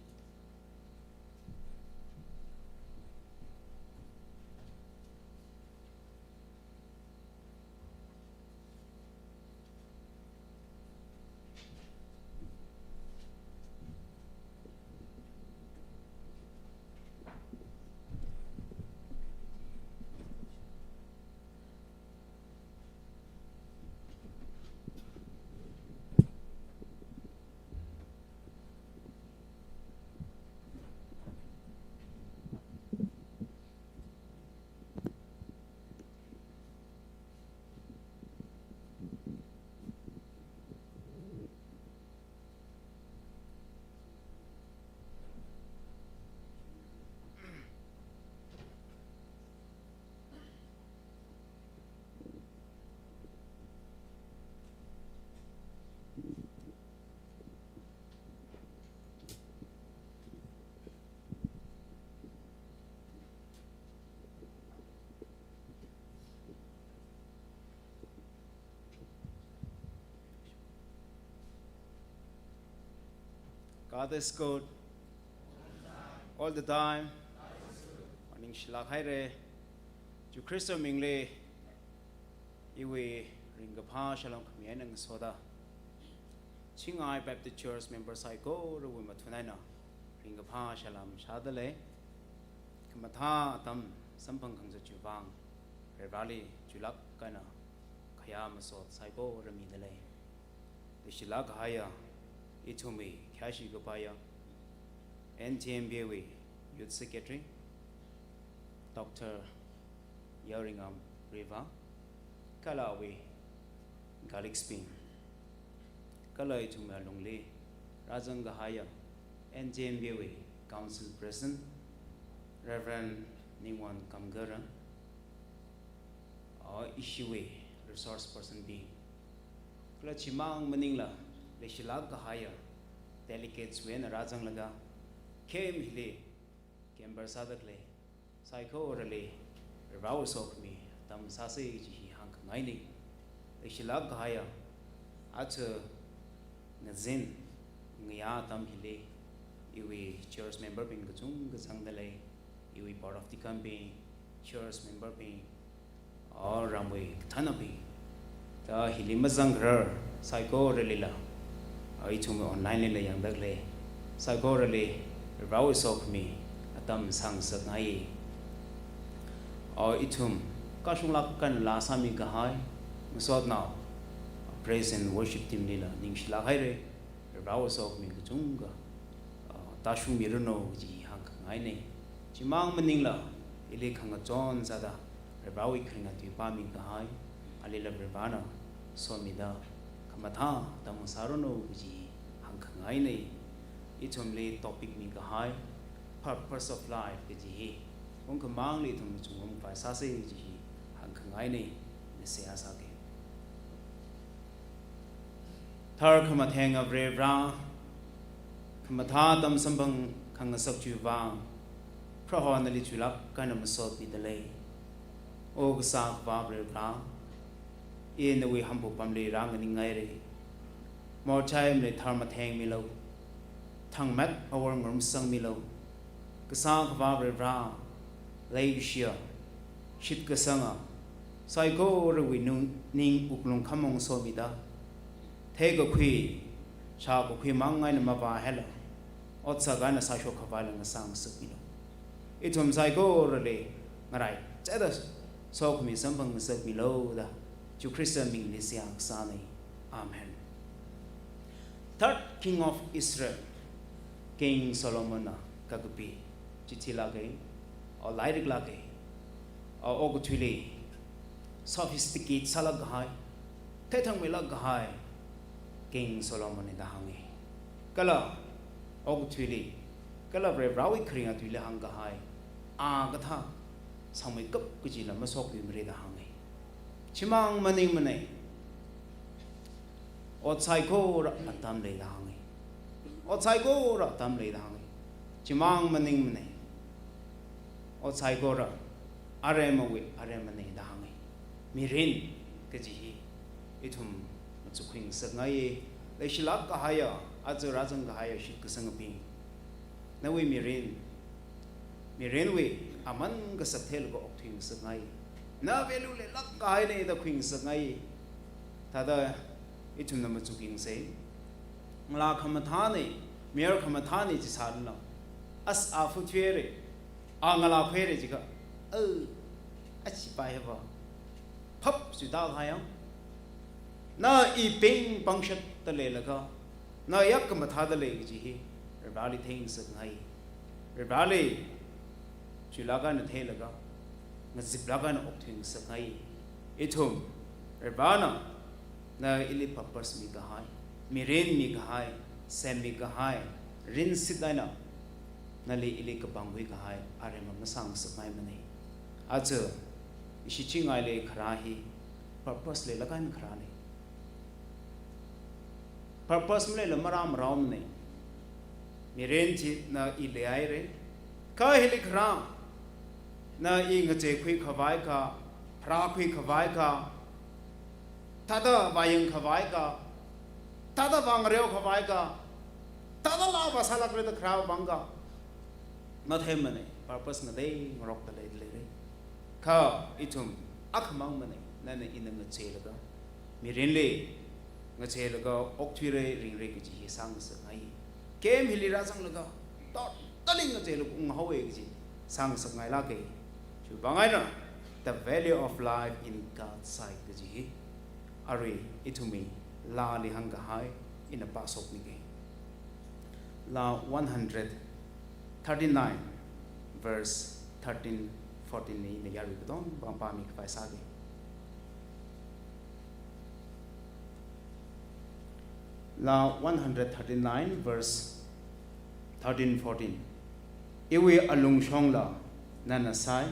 God is good all the time. Morning shilak haire. Ju Christo mingle. Iwe ringapha shalom kamiyan ang soda. Chingai Baptist Church members I go ro we mathunai na. Ringapha shalom shadale. Kamatha atam sampang khangja chubang. Revali julak kana. Khaya masot sai go rami dale. Shilak haya. Itumi Kashi Gopaya NTMBA Youth Secretary Dr. Yaringam Riva Kalawi Galik Spin Kala Ituma Longli Rajang Gahaya NTMBA Council President Reverend Ningwan Kamgara Ishiwe Resource Person B Kala Chimang Maningla Leshilag Gahaya delegates when Rajang Laga came Hile Kimbersadacle Psycho Orale Raus of me Tam Sasi Hank Naili Leshilag Gahaya at Nazin Nia Tam Hile Iwi church member being Gatung Gazangdale Iwi part of the campaign church member being or Ramway Tanabi the Hilimazang her Psycho Relila I took online in the young Dagle, Psychorally, rau sok mi atam sang sak ngai itum ka shung lak kan la sami ka hai musot now praise and worship team nila ning shila hai re rau sok mi chung ga ta shung mi no ji hang ngai ne chi mang maning la ile khang chon zada rau ikringa ti pa mi ka hai alila bana so mi da kamatha tamu sarono ji hang ngai ne itum le topic mi ka hai purpose of life ke ji ong ka mang le thum chung ong fa sa se ji hang ngai ne ne se asa ke thar kamatheng of re bra kamatha tam sambang khang sak chu wang prahon li chu lak kana masot mi dale o ga sa ba re bra in the way humble pamle rang ni ngai re more time le thar matheng mi lo thang mat our ngum sang mi lo ka sa ba re bra lai shia shit ka sanga sai ko re wi nu ning uklong khamong so mi da the ko khui cha ko khui mang ngai na ma ba hela ot sa ga na sa sho kha ba la nga sang suk mi lo itum sai ko re le ngarai cha da so ko mi sam bang suk mi lo da chu Christian ming ni siang sa nei amen. Third king of Israel King Solomon na kagapi chichila gay or light la gay or ogutuli sophisticated salag high tetang milag high King Solomon in the hangi kala ogutuli kala bre rawi kringa tuli hanga high gatha samay kap kujila masok bimre da hangi chimang maning manay ot psycho ra atam le da hangi ot psycho ra atam le da hangi chimang maning manay ot psycho ra are mawi are manay da hangi mirin kaji itum matsukhing sangai le shilak ka haya azu razang ka haya shik kasang pi nawi mirin we aman ka sathel ko okthing sangai na velu le lak kai ne da khing sangai tada itum na machuking se ngla khamatha ne mer khamatha ne ji sarna as afu there angala phere ji ka achi pai ba phap su da hayang na I ping pangshat ta le laga na yak khamatha da le ji hi rali thing sangai rali chilaga na the laga Maziblagan opting sakai itum Rebana na ili papas mi kahai mirin mi kahai sem mi kahai rin sidana nali ili kabangwi kahai arema masang sakai mani aja ishi chingai le kharahi purpose le lagan kharani purpose me le maram ram ne mirin ji na ile aire ka hili khram na ing che khui khawai ka phra khui khawai ka tada bayang khawai ka tada bang reo khawai ka tada la basala kre da khraw banga na them mane purpose na dei ngorok ta le kha itum akhmang mane na na inam na che laga mi ren le nga che laga ok thwi re ring re ki ji sang sa ngai kem hili ra sang laga to taling nga che lu ng hawe ki sang sa ngai la ke Bangaina, the value of life in God's sight. Kaji, Ari, itumi, la lihanga hai in a pasok nige. La 139, verse 13-14 ni niyari kudon, bampami kapaisagi. La 139, verse 13-14. Iwi alung shong la, nana sai,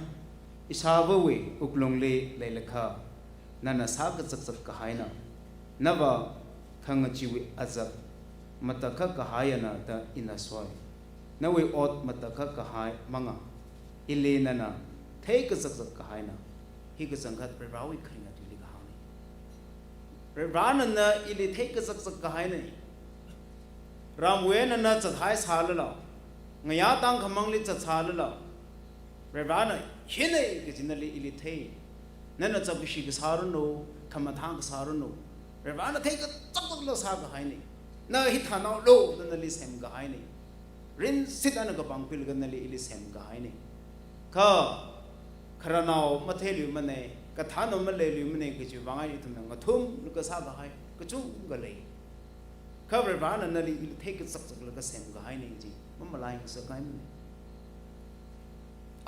isabawe uklong le lekha nana sag chak ka haina nava khang chiwi azab mataka ka hayana ta inaswai nawe ot mataka ka hai manga ile nana thei ka chak ka haina hi ka sanghat prawi khringa ti li hauni prana na ile thei ka chak ka haina ramwe nana chathai salala ngaya tang khamang li chathalala Rebana, Hine, Gazinali Ilite, Nana Zabishi Saruno, Kamatang Saruno, Rebana take a Toklo Saga Hine. Na Hitano low than the Lisem Gaine. rin sit ana ka pangpil gan nali ili sem ka hai ni ka kharanao matheli mane ka thano male li mane ke chi wangai thum nga thum ka sa ka hai ka chu ga lei ka ber ba na nali ili thek sak sak la ka sem ka hai ni ji mamalai sa kai mane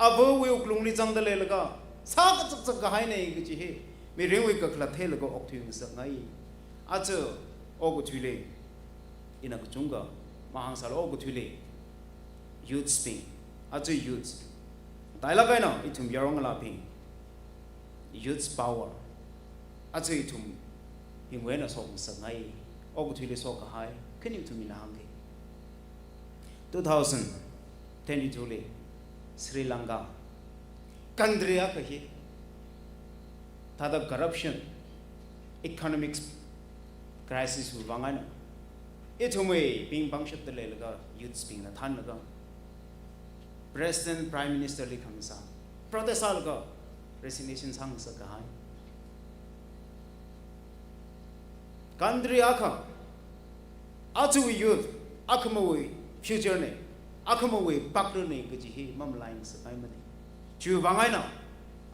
abo wi uklung ni jang da le la ka sa ka sak sak ka hai ni ke chi he mi ring wi ka khla the la ka ok thi sa ngai a chu ogu thule ina ka chunga mahang sal ogu thule youth spin a chu youth dai la kai na itum yarong la ping youth power a chu itum hingwe na so sa ngai ogu thule so ka hai kini tu mi na hang 2022 le Sri Lanka country a ka hi tada corruption economic crisis hu wangai na ithumwe ping bang shat le la youth spin na than la president prime minister li khang sa protest al ga resignation sang sa ka hai country akha achu youth akhmawi future ne akhmawi pakru ne ga ji hi mam line sa kai mane chu wangai na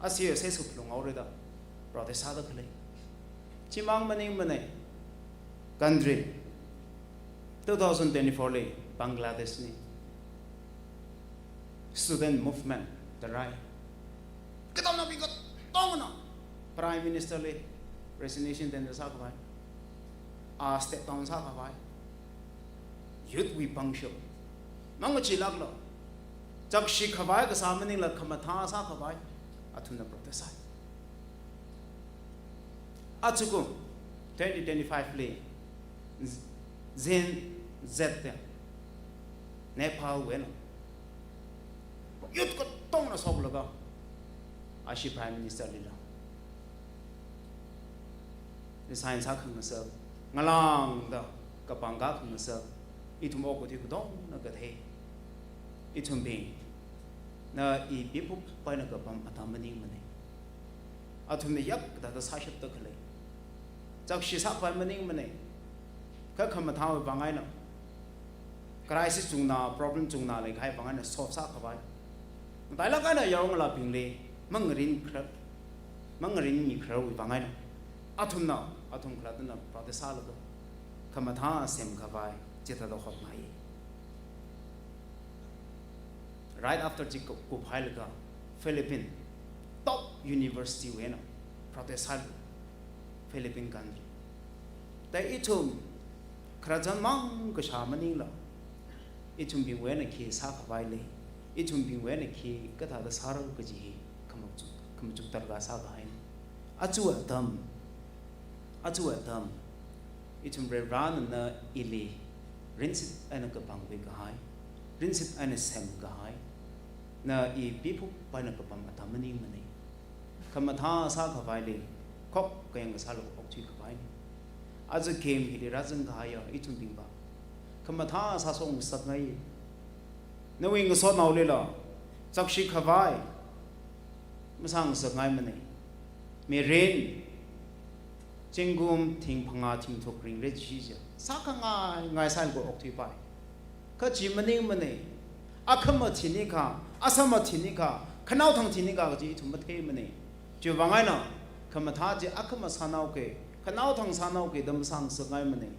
asia se su long aure da protest sa da khale chimang mane country 2024 le Bangladesh ni student movement the right kitam na bigot tong na prime minister le resignation den sa ka bai a step down sa ka bai youth we function mang chi lag lo jak shi ka bai ka sa mani la khama tha sa ka bai athuna protest sai achuko 2025 le Zen Z Nepal when youth got tong na sok laga ashi prime minister lila the science ha khang sa ngalang da kapanga khang sa itum ok ti dong na ga the itum be na I bipu pa na ga pam atamani mane atum ne yak da sa shat ta khale jak shi sa pa mani mane ka kham tha bangai na crisis chung na problem chung na le khai bangai na solve sa khabai dai la ka na yong la ping le mangarin mi khra wi bangai na athum khla na pa de sa la ka kham tha sem khabai cheta do khop nai right after ji ko phai la ka Philippines top university we na protest Philippine country dai itum khrajan mang ka shamani la itum bi wena ki sa khabai le itum bi wena ki ka tha da sar ka ji kamchu tar ga sa ga hin achu atam itum re ran na ile rinsit ana ka pang be ga hai rinsit ana sem ga hai na I pipu pa na ka pam atamani mane kamatha sa khabai le khok kayang sa lo ok chi khabai as a game hi razan ga ya itum bing ba kamatha sa song sat ngai knowing so naw le la chakshi khawai masang sa ngai mane me rain chingum thing phanga thing thok ring re chi ja sa ka ngai sal go ok thi pai ka chi mane akhama thini kha asama thini kha khanau thang thini kha ji thum the mane ju wangai na kamatha ji akhama sanau ke khanau thang sanau ke dam sang sa ngai mane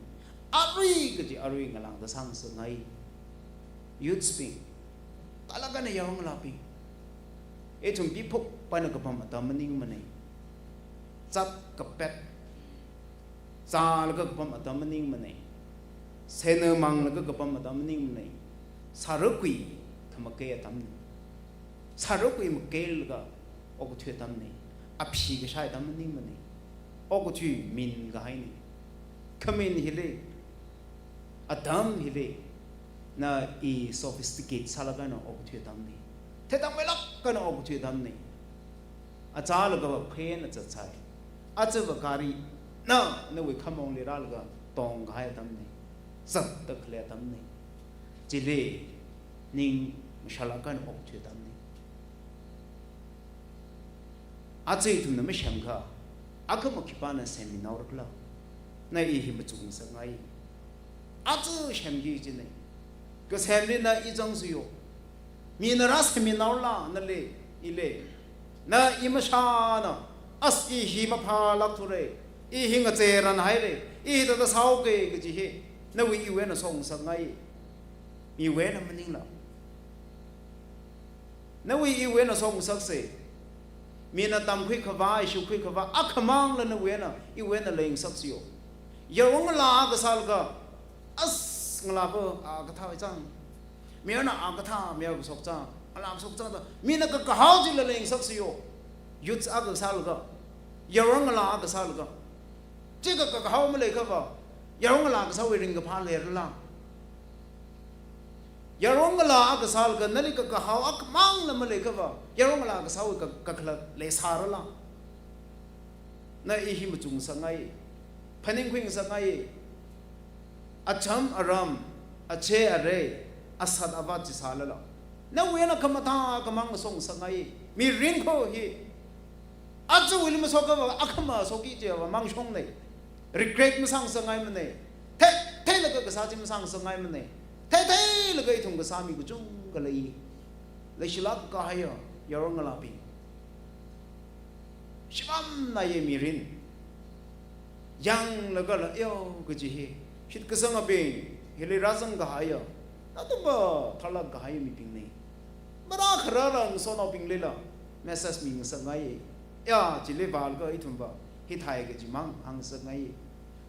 arui ngalang da sang sa ngai youth spin talaga na yang lapi etum bi phok pa na ka pam ta maning mane chat ka pet cha la ka pam ta maning mane sena mang la ka pam ta maning mane sarukui thamake tam sarukui mkel ga ogu thwe tam ne aphi ga shai tam maning mane ogu thwi min ga hai ni khamin hile adam hile na I sophisticate salaga na ok thwe tam ni the tam melak ka na ok thwe tam ni achal ga phen na cha chai achav kari na we khamong le ral ga tong ga hai tam ni sat ta khle tam ni chile ning mashala ka na ok thwe tam ni achai thum na me sham kha akam khipa na seminar kla na I hi ma chung sa ngai achu sham gi ji ne cái xem đi na ý trong suy mi na ras mi nào la na le ile na imasha na as I hi ma pha lak thu re I hi nga che ran hai re I ta sao cái gì he na wi iwe na song sang ngai mi we na maning la na wi iwe na song sak se mi na tam khui khawa shu khui khawa akhamang la na we na iwe na leng sak sio yawang la ka sal ka as ngla bo a ka tha chang mi na a ka tha mi ka sok cha alam sok cha mi na ka hau ji la leng sak sio yut a ka sal ka yawang la ka sal ka che ka hau ma le ka ba yawang la ka sa we ring ka pha le la yarong la ka sal ka nali ka hau ak mang la ma le ka ba yarong la ka sa we ka khla le sar la na I hi mu chung sa ngai phaning khwing sa ngai acham aram ache are asad abat chi sala la na we na kamata kamang song sa ngai mi rin ko hi achu wil ma so ka ba akhama so ki je ba mang shong nei regret ma sang sa ngai ma nei the la ka sa chi ma sang sa ngai ma nei the la ka I thong ka sa mi ku chung ka lai le shilak ka ha ya yarong la pi shibam na ye mi rin yang la ka la yo ku ji he shit ka sang a be hele razang ka ha ya na tu ba thala ka ha ya mi ping nei bara khara rang so na ping le la message mi sa ngai ya ji le bal ka I thum ba hi thai ka ji mang hang sa ngai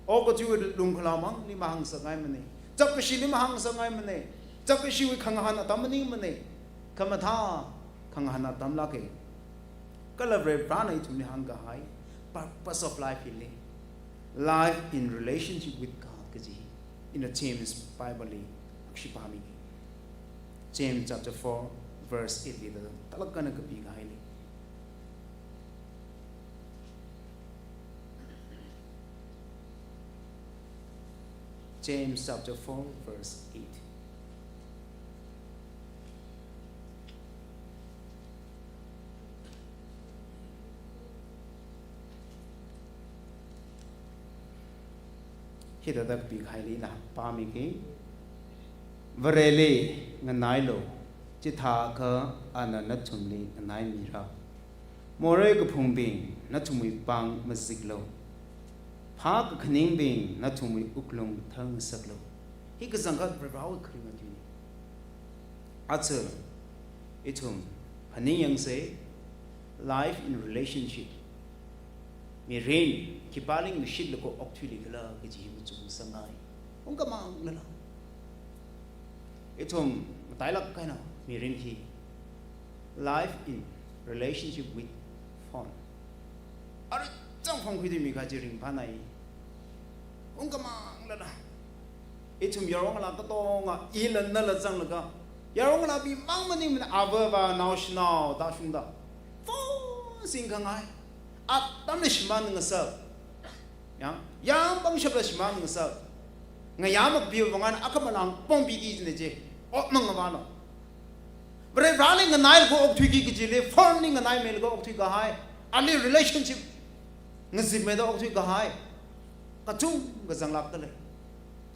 o ko ju lung khala mang ni ma hang sa ngai ma nei chak ka shi ni ma hang sa ngai ma nei chak ka shi wi khang han atam ni ma nei kama tha khang han atam la ke kala bre pra nai thum ni hang ka hai purpose of life in life in relationship with God ka ji in a James Bible li akshipami James chapter 4 verse 8 li da talak kana ka pi ga hai li James chapter 4 verse 8 hita dak pi khai li na pa mi ki varele nganai lo chi tha kha ana na chum li nganai mi ra more ka phung bing na chumui pang masik lo pha ka khning bing na chumui uklong thang sak lo hi ka zangat braw khri ma ti acha ichum phani yang se life in relationship mi rain ki paling mi shit ko actually gala ki ji mu chung sangai ong ka mang la ichum tai lak kai na mi rain hi life in relationship with phone ar chang phong khi mi ga ji ring pa nai ong ka mang la ichum yorong la ka to nga I lan na la chang la ka yorong la bi mang ma ni ma aba ba now now da shung da phone sing ka ngai at tam le shman nga sa yang bang shab la shman nga sa nga yam bi wangan akamalang pong bi di ne je o mang ba no bre rali nga nai ko ok thiki ki le phone ni nga nai mel ko ok thiki ga hai ali relationship nga zip me da ok thiki ga hai ka chung ga jang lak ka le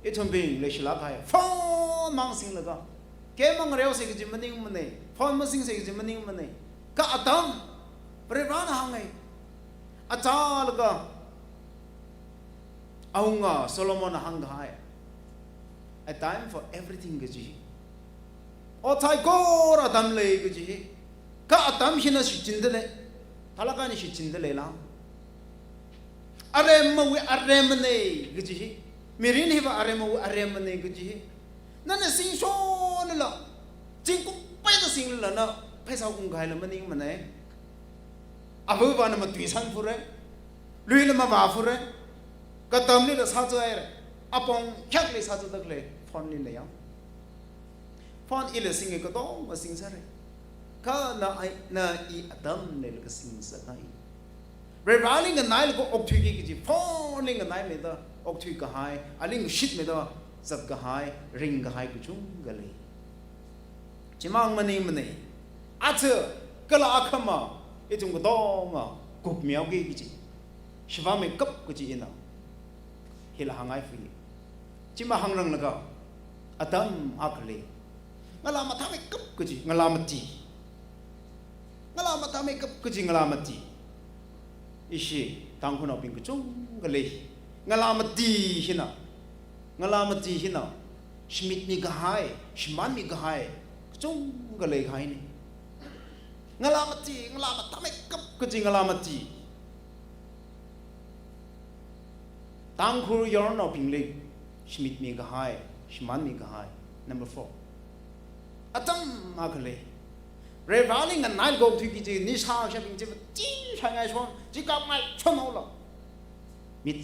e thom bing le shla khai phone mang sing la ga ke mang reo se ki maning mane phone ma sing se ki maning mane ka atam bre ran hang ngai achal ga aunga Solomon hang hai a time for everything ga ji o thai ko adam le ga ji ka atam hina shi chindle thalaka ni shi chindle la are ma wi are mane ga ji mirin hi ba are ma wi are mane ga ji na na sing so la jing ku pai da sing la na pai sa kung gai la maning mane abu ba na ma tui san fure lui la ma ba fure ka tam ni la sa chai re apong kyak le sa chu dak le phone ni le ya phone ile sing ko to ma sing sa re ka na I adam ne le ka sing sa nai re raling nai ko ok thui ki ji phone ling nai me da ok thui ka hai aling shit me da zat ka hai ring ka hai ku chung ga le chimang mani mane acha kala akhama e chung ko to ma kup miao ge ji shiva me kap ku ji ina hila hangai fi chima hangrang laga adam akle ngala ma thame kap kuji ngala ma thame kap kuji ngala mati ishi tang khuna ping kuchung gale ngala mati hina shmit mi gahai shman mi gahai kuchung gale ghai ni ngala ma thame kap kuji ngala mati tang khur yor no ping le shmit mi gahai shman mi gahai. Number 4 atam akale revaling and night go to ki ni sha sha ping ji chang ai chon ji ka mai chon ho la mit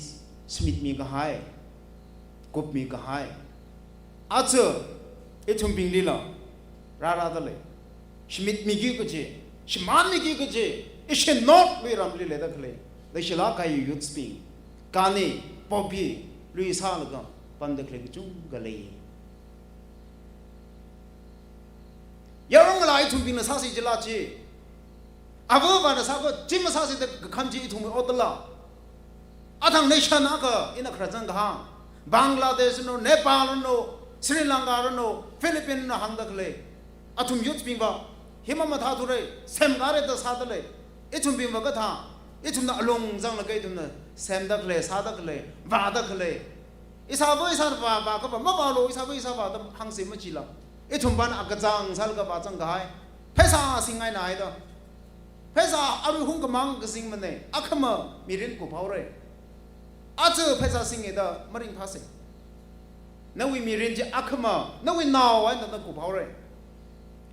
smith mi gahai kop mi gahai acha etum ping li la ra da le smith mi gi ko ji shman mi gi ko ji ishe not we ram li le da khle le shila ka yu youth sping kani popi lui sa la ga pan da khle chung ga le 여러분 라이 tumbi na sasi jilachi abo ba na sago jim sasi de khamji tumbi odla athang nation aka ina khrajang ga bangladesh no nepal no sri lanka no philippines no hang dakle athum youth bingba himama tha dure sem gare da sadale e tumbi ma ga tha e tumna along jang la kai tumna sem dakle sadakle ba dakle isa bo isa ba ka ba ma ba lo isa ba da hang se ma chila e thumban akajang sal ka ba chang gai phesa singai nai da phesa aru hung ka mang ka sing mane akhama mirin ko phawre achu phesa singe da maring phase nawi mirin ji akhama nawi naw wa da ko phawre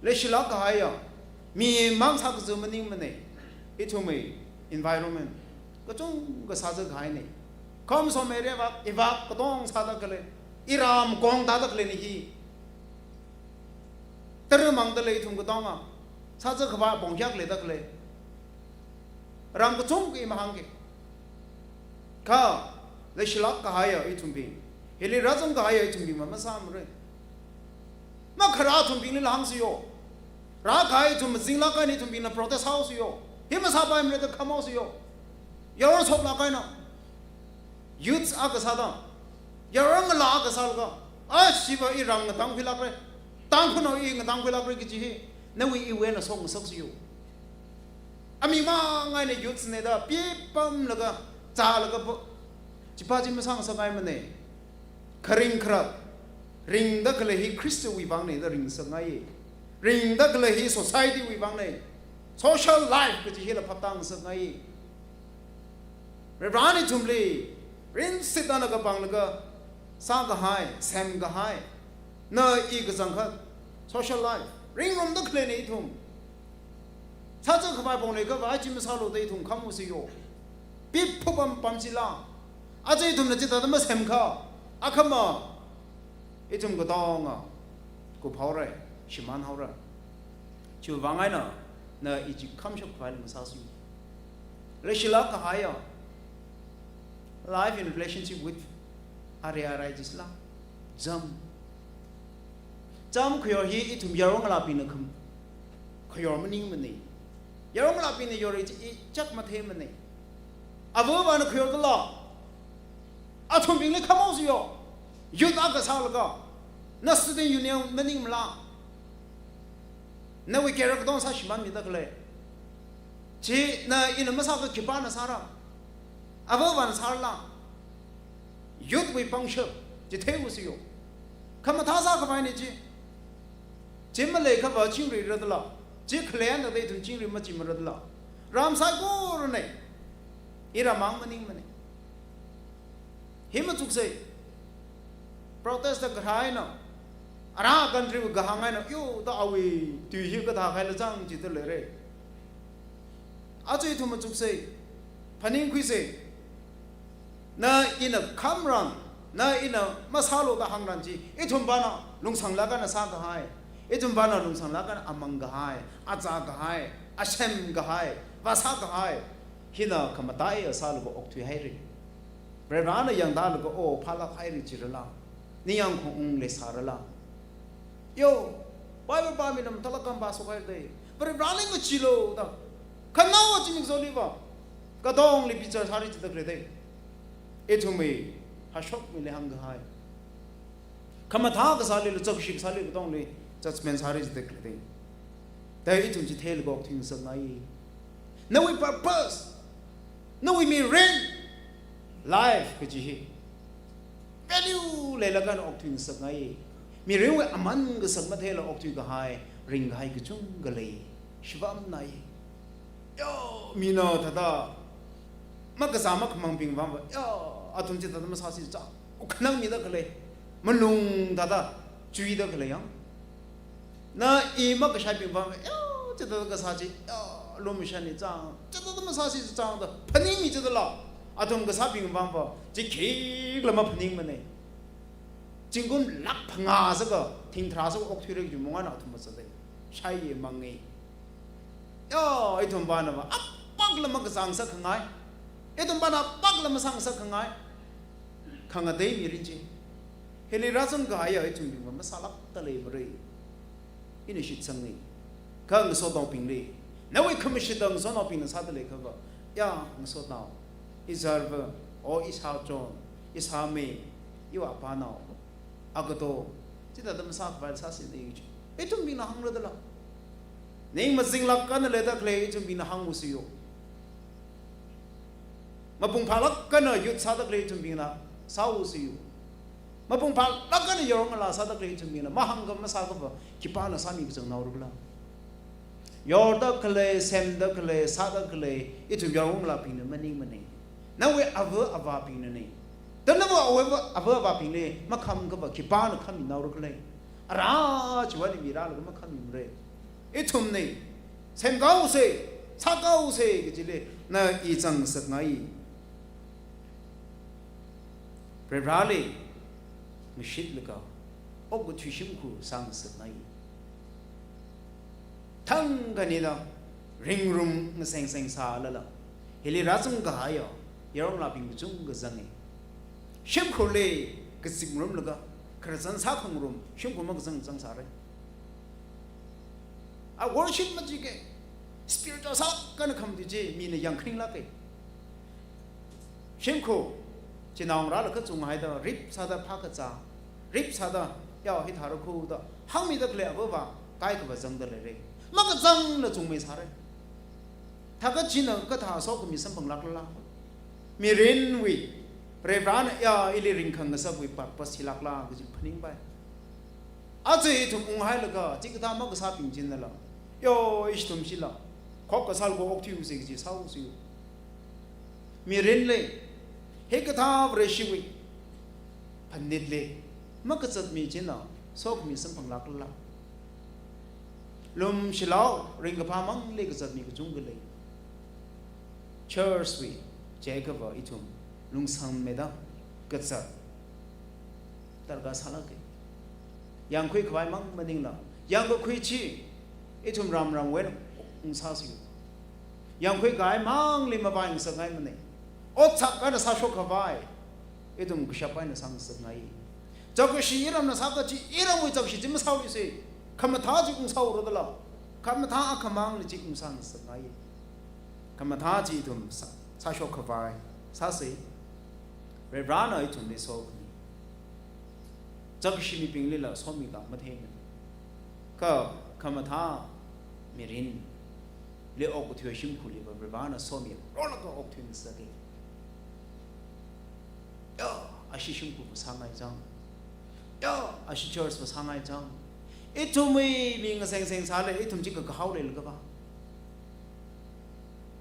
le shila ka haya mi mang sa ka zumning mane e thumai environment ka chung ka sa ja gai ne kom so mere ba iwa ka dong sa da kale iram gong da kale ni hi termang da le thum ko dong sa ja khwa bong hyak le da kle ram ko chung ki ma hang ke ka le shilak ka haya I thum bi hele razam ka haya I thum bi ma sam re ma khara thum bi le lang si yo ra khai thum jing la ka ni thum bi na protest house yo he ma sa ba me da khamo si yo yaw chop la ka na youth a ka sa da yaw la ka sal ka a shiva I rang tang phila kre tang phuno I ngang phila kre ki ji na wi I we na song sak si yo ami ma ngai ne youth ne da pi pam la ga cha la ga ji pa ji ma sang sa ngai ma ne kharing khra ring da kle hi christ wi bang ne da ring sa ngai ring da kle hi society wi bang ne social life ki ji la phatang sa ngai rani thumli rin sitana ga bang la ga sa ga hai sam ga hai na I ga sang kha social life ring rom da kle ne thum sa cha khwa bong ne ga ba ji ma sa lo dei thum kham mu si yo pi phu pam si la a ji thum na ji da ma sam kha a khama I thum ga dong ko phau re shiman hau ra chu wang ai na I ji kham shop phai ma sa su le shila ka haya life in relationship with area Islam jam khyo hi I thum yarong la pi na kham khyo ma ning ma ni yarong la pi ne yori ji chak ma the ma ne avo ba na khyo la a thum bing le khamo su yo yu da ka sa la ga na student union ma ning ma la na we kera ka don sa shiman mi da kle ji na in ma sa ka ki pa na sa ra avo ba na sa la youth we function ji the u su yo kham tha sa ka bai ne ji jim le ka ba ching ri ra da la ji khlen da dei thum ching ri ma ji ma ra da la ram sa ko ro ne ira mang ma ning ma ne him tuk sei protest da khai na ara country ga hangai na yo da awi tu hi ka da khai la jang ji da le re a ji thum tuk sei phaning khui sei na in a kamran na in a masalo da hangran ji I thum ba na lungsang la ga na sa ga hai I thum ba na lungsang la ga na amang ga hai acha ga hai ashem ga hai vasa ga hai hina kamatai asal go ok thui hai ri bre rana yang da go o phala khai ri ji la ni yang khong le sa la yo bible ba mi nam talakam ba so khai de bre rana go chi lo da khanaw ji mi zo li ba ka dong li picture sari ji da bre de e thumi ha shok mi le hang ga hai kama tha ga sa le chok shik sa le dong le judgment sari de kle dai tum chi thel go thing sa ngai no we purpose no we mean rain life ke ji value le la kan ok thing sa ngai mi ring we aman ga sang ma thel ok thu ga hai ring ga hai ga chung ga le shvam nai yo mi no thada ma ka sa ma khamang ping wa yo atum chi thada ma sa si cha khanang mi da kle manung thada chui da kle yang na i ma ka sha ping wa yo chi da ka sa chi yo lo mi shan ni chang chi da ma sa si chang da phani mi chi da la atum ka sa ping wa ba chi khi la ma phani ma ne jinggun lak phanga sa ka thing thra sa ok thu re ju monga na thum sa de shai ye mangi yo ai thum ba na ba pak la ma ka sang sa khangai ai thum ba na pak la ma sang sa khangai khanga dei mi rin chi heli razon ga ya ai thum bi ma sa lak ta le bre ini shit sang ni ka ng so dong ping le na we commission dong so no ping sa de le ka ba ya ng so now is serve or is how john is how me you are pa now agato chita dam sa ba sa si nei chi ai thum bi na hang la da la nei ma sing lak kan le da kle thum bi na hang mu si yo ma pung pha lak kan yu sa da kle thum bi na sa u si yo ma pung pha lak kan yo ma la sa da kle thum bi na ma hang ga ma sa ga ba ki pa na sa mi ga naw ru la yo da kle sem da kle sa da kle I thum yo ma la pin na ma ni ma nei na we ava ava pin na nei dan na wa ava ava pin le ma kham ga ba ki pa na kham naw ru kle ara chwa ni mi ra la ma kham mi re I thum nei sem ga u se sa ga u se ge ji le na I chang sak ngai pre ra le mi shit le ka ok gu thu shim ku sang sak ngai thang ga ni da ring room na seng seng sa la la heli ra chung ga ya yarom la ping chung ga zang shim ko le ga sing rum la ga khar san sa khong rum shim ko ma ga zang sa re a worship ma ji ke spiritual sa kan kham di ji mi ne yang khring la ke shim ko ji naung ra la ka chung hai da rip sa da pha ka cha rip sa da ya hi thar khu da hang mi da le ba ba kai ka ba zang da le re ma ka zang la chung me sa re tha ka ji na ka tha so ko mi sam pang lak la mi rin wi pre ran ya ili ring khang sa wi pa pas hilak la ji phaning ba a je thum ung hai la ka ji ka ta ma ka sa ping jin la yo is thum si la khok ka sal ko ok thi u se ji sa u si mi rin le he ka tha bre shi wi phan nit le ma ka chat mi jin na so mi sam pang lak la lum shilao ring ka pa mang le ka chat mi ka chung ga le church wi Jacob itum lung sang meda gatsa targa sala ke yang khui khwai mang maning la yang ko khui chi itum ram ram wen ung sa si yang khui gai mang li ma bang sa ngai mane o chak ka na sa sho khwai itum ku shapai na sang sa ngai jog shi iram na sa ka chi iram wi jog shi jim sa wi se kham tha ji ung sa ro da la kham tha khamang li ji ung sang sa ngai kham tha ji itum sa sho khwai sa se re rana itum le so jog shi mi ping le la so mi ga ma the ka kham tha mi rin le ok thyo shim khu le ba re rana so mi ro la ka ok thyn sa ke yo a shi shim khu sa ngai jang yo a shi church ba sa ngai jang itum mi nga seng seng sa le itum ji ka hau le ka ba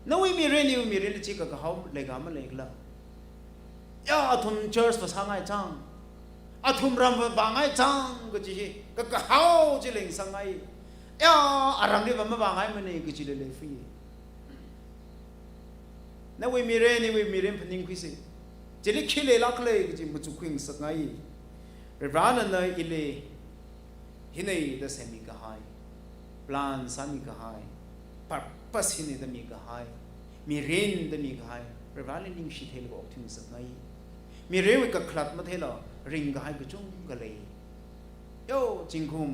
no we mi ren chi ka hau le ga ma le la ya athum church ba sa ngai chang athum ram ba ngai chang ga ji ka hau ji leng sang ngai ya aram ni ba ma ba ngai ma ne ga ji le le fi no we mi ren phaning khui se ji le khile la kle ga ji mu chu khwing sa ngai re ran na ile hinai da semi ka hai plan sami ka hai purpose hinai da mi ka hai mi ren da mi ka hai re ran ning shi thel go thing sa ngai mi re we ka khlat ma thela ring ga hai ga chung ga le yo jing khum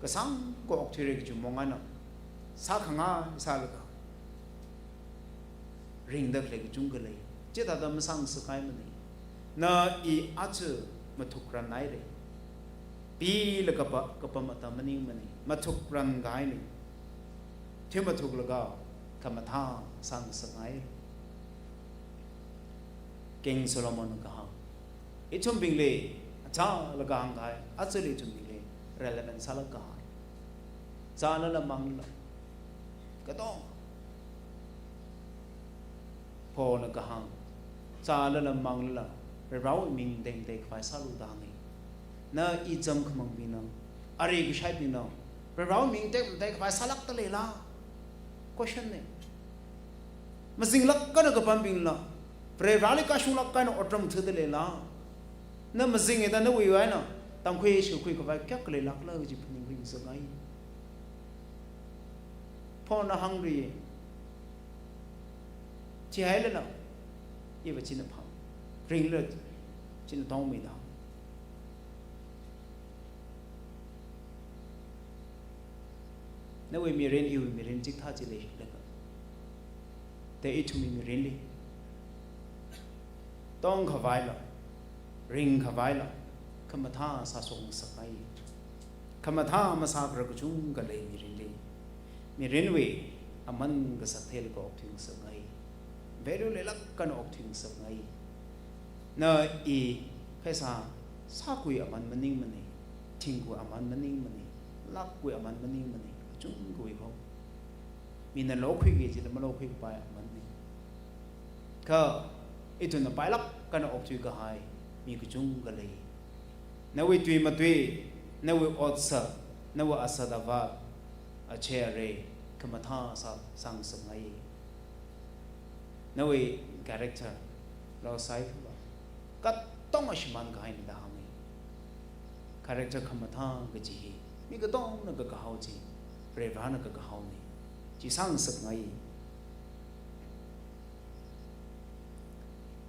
ka sang ko ok thire ga chu monga na sa khanga sa la ka ring da kle ga chung ga le che da da ma sang sa kai ma ni na I a chu ma thuk ra nai re ปีละกะปะมะตะมะนิงมะนี่มะทุกรันกายนี่เทมะทุกละก็กะมะทาสังสังไงเก่งโซโลมอนกะฮะอิชุมบิงเลอะจาละกะหังกายอะซะเลชุมบิงเล relevant ซะละกะจาละละมังละกะต้องพอละกะหังจาละละมังละเรามิงเต็งเต็กไฟซะลุดาไงนะอีจำขมังบินนะอะไรก็ใช้บินนะเรามิงเต็งเต็กไฟซะลักตะเลล่ะ question เนี่ยมาสิ่งลักกันก็ปั๊มบินละเราลิกาชุลักกันอดรำเธอตะเลล่ะนั่นมาสิ่งเอ็ดนั่นวิ่งไว้นะตามคุยชูคุยกับไว้แค่กะเลลักละก็จะพูดวิ่งสักไงพอนะฮังรีที่ให้เลยนะยี่ว่าจินพังริงเลยจินท้องไม่ได้นั่นเว้ยมีเรนอยู่มีเรนจิกท่าจิเลยเลยก็แต่อีทุ่มมีเรนเลยต้องขวายละริงขวายละขมาท่าสะสมสักไปขมาท่ามาสาบระกุจุงกันเลยมีเรนเลยมีเรนเว้ยอามันก็สักเทลก็ออกถึงสักไงเวรุเลยลักกันออกถึงสักไงน่ะอีใครซากุยอามันมันนิ่งมันนี่ทิ้งกุยอามันมันนิ่งมันนี่ลักกุยอามันมันนิ่งมันนี่จุงกุยเขามีนั่นโลกคุยกี่จีแต่มาโลกคุยไปอามันนี่ก็อีตัวน่ะไปลักกันออกถึงก็หายมีกุจุงกันเลยน่ะวิตุยมาตุยน่ะวิอดซะน่ะวิอาสดาวะอาเชเรขมาท่าสังสังไงนั่นเอง character เราใส่เข้ามาก็ต้องอาชิมันก็ให้ในดาวนี้ character ขมาท่าก็จีมีก็ต้องนั่นก็เขาจีเปรียบนั่นก็เขานี่จีสังสังไง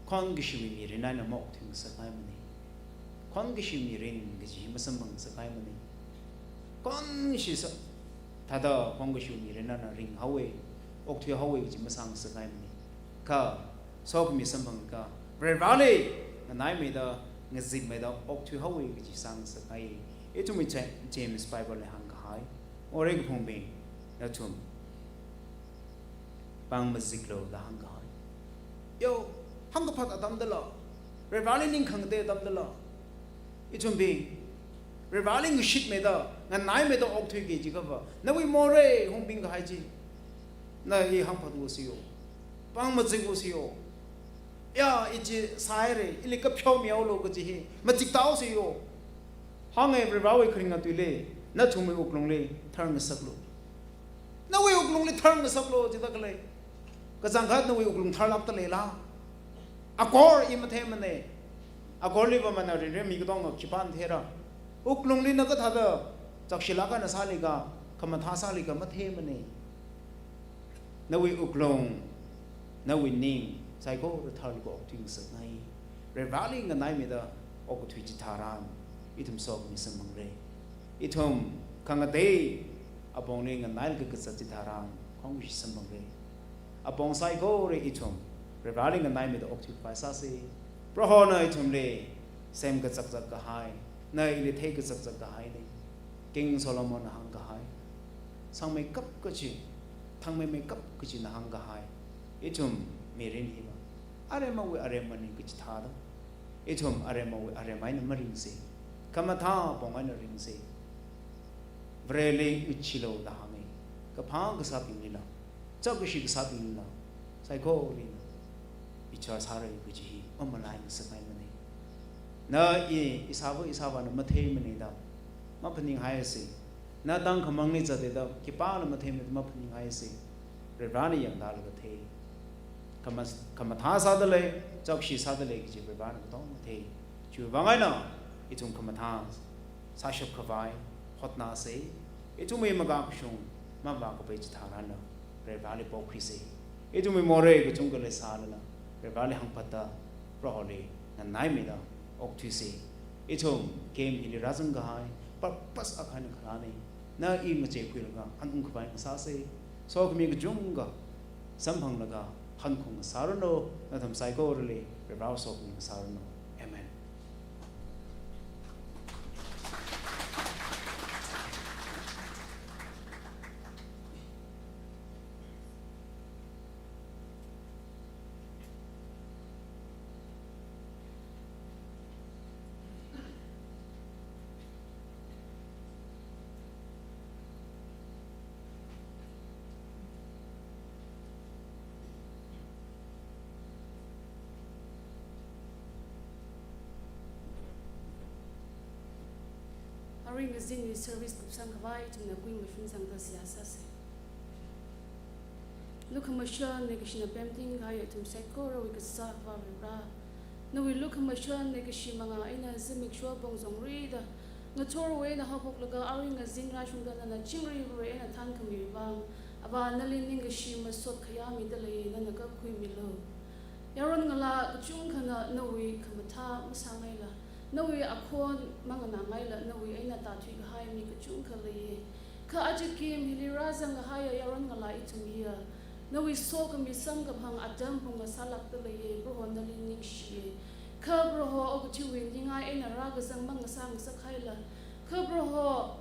คนก็ชีวิตมีเรื่องนั้นมากถึงสักไงมันนี่คนก็ชีวิตมีเรื่องก็จีมาสมบังสักไงมันนี่คนชีวิตถ้าเดาคนก็ชีวิตมีเรื่องนั้นริงเขาเองอกที่เขาเองจีมาสังสักไงมันนี่ก็สอบมีสมบังก็เรื่องอะไรนั่นไม่ได้เงินสิบไม่ได้อกที่เขาเองจีสังสักไงไอ้ทุ่มมีเจมส์ไบเบิลเลยหังก็หายโอ้เรื่องพงบิงแล้วทุ่มปังมัสซิกโลแล้วหังก็หายโย่หังก็พัดตั้มเดล่ะเรื่องอะไรนิ่งขังเตะตั้มเดล่ะไอ้ทุ่มบิงเรื่องอะไรก็ชิดไม่ได้งั้นนายไม่ได้อกที่กี่จีก็ว่านั่นวิโมเร่หงบิงก็หายจีนั่นไอ้หังพัดวัวสิโอปังมัสซิกวัวสิโอยาอีจีสายเร่อีลิกับเพียวเมียวโลก็จีมัสซิกเต้าสิโอห้องไอ้เรื่องอะไรคริงกันตุยเล่นั่นทุ่มไม่อุกลงเลยทางนั้นสักโลนั่นวิอุกลงเลยทางนั้นสักโลจีตะกันเลยก็จังคัดนั่นวิอุกลงทางลับตะเลยล่ะอากอร์อิมเทมันเนี่ยอากอร์ลิบมันเอาเรื่องมีก็ต้องคิดปันเทระอุกลงเลยนั่นก็ท่าเดอจากศิลากันน่ะสาลิกาคำมันท่าสาลิกามาเทมันเนี่ยนั่นวิอุกลงนั่นวินิ่งใส่ก็ทาลิกออกถึงสักไงเรื่องอะไรกันไหนไม่ได้ออกถึงจิตทารานอีทุ่มสอบมีสมังเลยอีทุ่มขังกะเตยอาบองเนี่ยกันไหนก็กษัตริย์ทารานของวิสมังเลยอาบองไซโก้เลยอีทุ่มเรื่องอะไรกันไหนไม่ได้ออกถึงไฟซาซีเพราะฮอนอีทุ่มเลยเซมกษัตริย์ก็หายนายเลยเทกษัตริย์ก็หายเลยกิงโซโลมอนหังก็หายสังไม่กับก็จีทั้งไม่กับก็จีนหังก็หายอีทุ่มมีเรื่องนี้ว่าอะไรมาเวอะไรมันนี่ก็จะท่าดอีทุ่มอะไรมาเวอะไรไม่นั่นมาริงสิคำท่าปองอันริงสิเวรเลงอุชิโลดามีกับพังก็สับอยู่นี่ละเจ้าก็ชิกสับอยู่นี่ละใส่โก้ลินะอิจฉาสาระกุจิอมลายสักไงมันนี่น่าอิสาวน์มาเทมันนี่ดาวมาพนิงหายสิน่าดังขมังนี่จะเด็ดดาวคิป้าลมาเทมันมาพนิงหายสิเรื่องนี้อย่างดาลก็เทคำท่าสาดเลยเจ้าชิสาดเลยกุจิเรื่องนี้ก็ต้องมาเทช่วยว่าไงนะอีทุ่มคำท่าสาชุบขวายฮอตนาเซอีทุ่มไม่มากางชงมาบางก็ไปจิตทารันนะเรื่องนี้ปอกคริสิอีทุ่มไม่มอเร่ก็จงก็เลยสาลนะเรื่องนี้หังพัดตาเพราะอะไรนั่นนายไม่ได้ออกที่สิอีทุ่มเกมอิลิราซังก็หายปัสอาคารนึกขนาดนี้น่าอีมาเจ็บคุยแล้วก็อันอุ้งขวายมาซาเซสอกมีก็จงก็สัมพังแล้วก็หันคงสารโนนั่นทำไซโก้เลยเรื่องสอกมีสารโน Ari ngazin ni service kupsang kawai tum na kuin mashun sang ta siyasa se. Look commercial negation painting gaya tum sekora we kasa va ra. No we look commercial negation mga ina zimik shwa bong zong ri da. Ngator we na hapok laga ari ngazin ra shung da na chingri we na than kami bang. Aba nalin ning gashi masot khaya mi da le na ka kui mi lo. Yaron ngala chung khana no we kamatha masangai la. Nawi akon mga nangai la nawi ay natatwi kahay mi kachung kalaye. Ka ajikim hili razang kahaya yaron nga la itumiya. Nawi so kami sanggap hang adam punga salak talaye broho nalinig siye. Ka broho o kutiwin di nga ay naragazang mga sang sakay la. Ka broho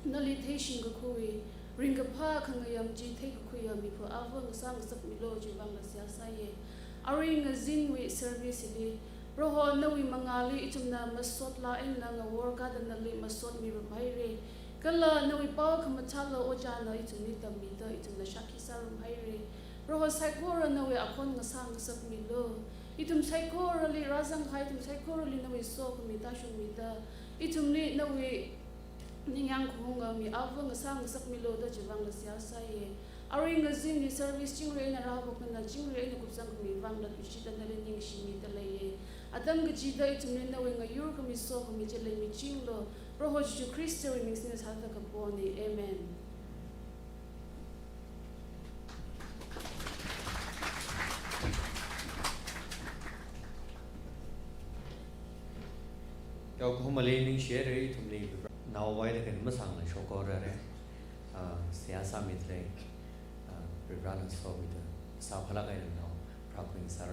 nalitation kakuwi. Ringa pa kangayam ji tay kakuya mi po avang sang sak milo jibang la siyasaye. Ari nga zinwi service hili. Roho nawi mangali itumna masot lain na nga worka dan nali masot mi rumayre. Kala nawi pao kamatala o jana itumni tamita itumna shaki sa rumayre. Roho saikora nawi akon nga sang sak milo. Itum saikora li razang kai itum saikora li nawi so kumita shumita. Itumni nawi ningyang kuhunga mi ava nga sang sak milo da jibang la siyasa ye. Ari nga zin ni service chingre na rabok na chingre na kupsang kumibang la tushita na lining shimita la ye. Adam gajida itumne na wenga yur kami so kami jale mi chinglo. Roho Jesu Kristo wi mix ni salta kaponi. Amen. Kau kau Malaysia share itumne now why the kan masang na shokora re. Siyasa mitre. Rana so with the sa phala kai now. Prakwing sar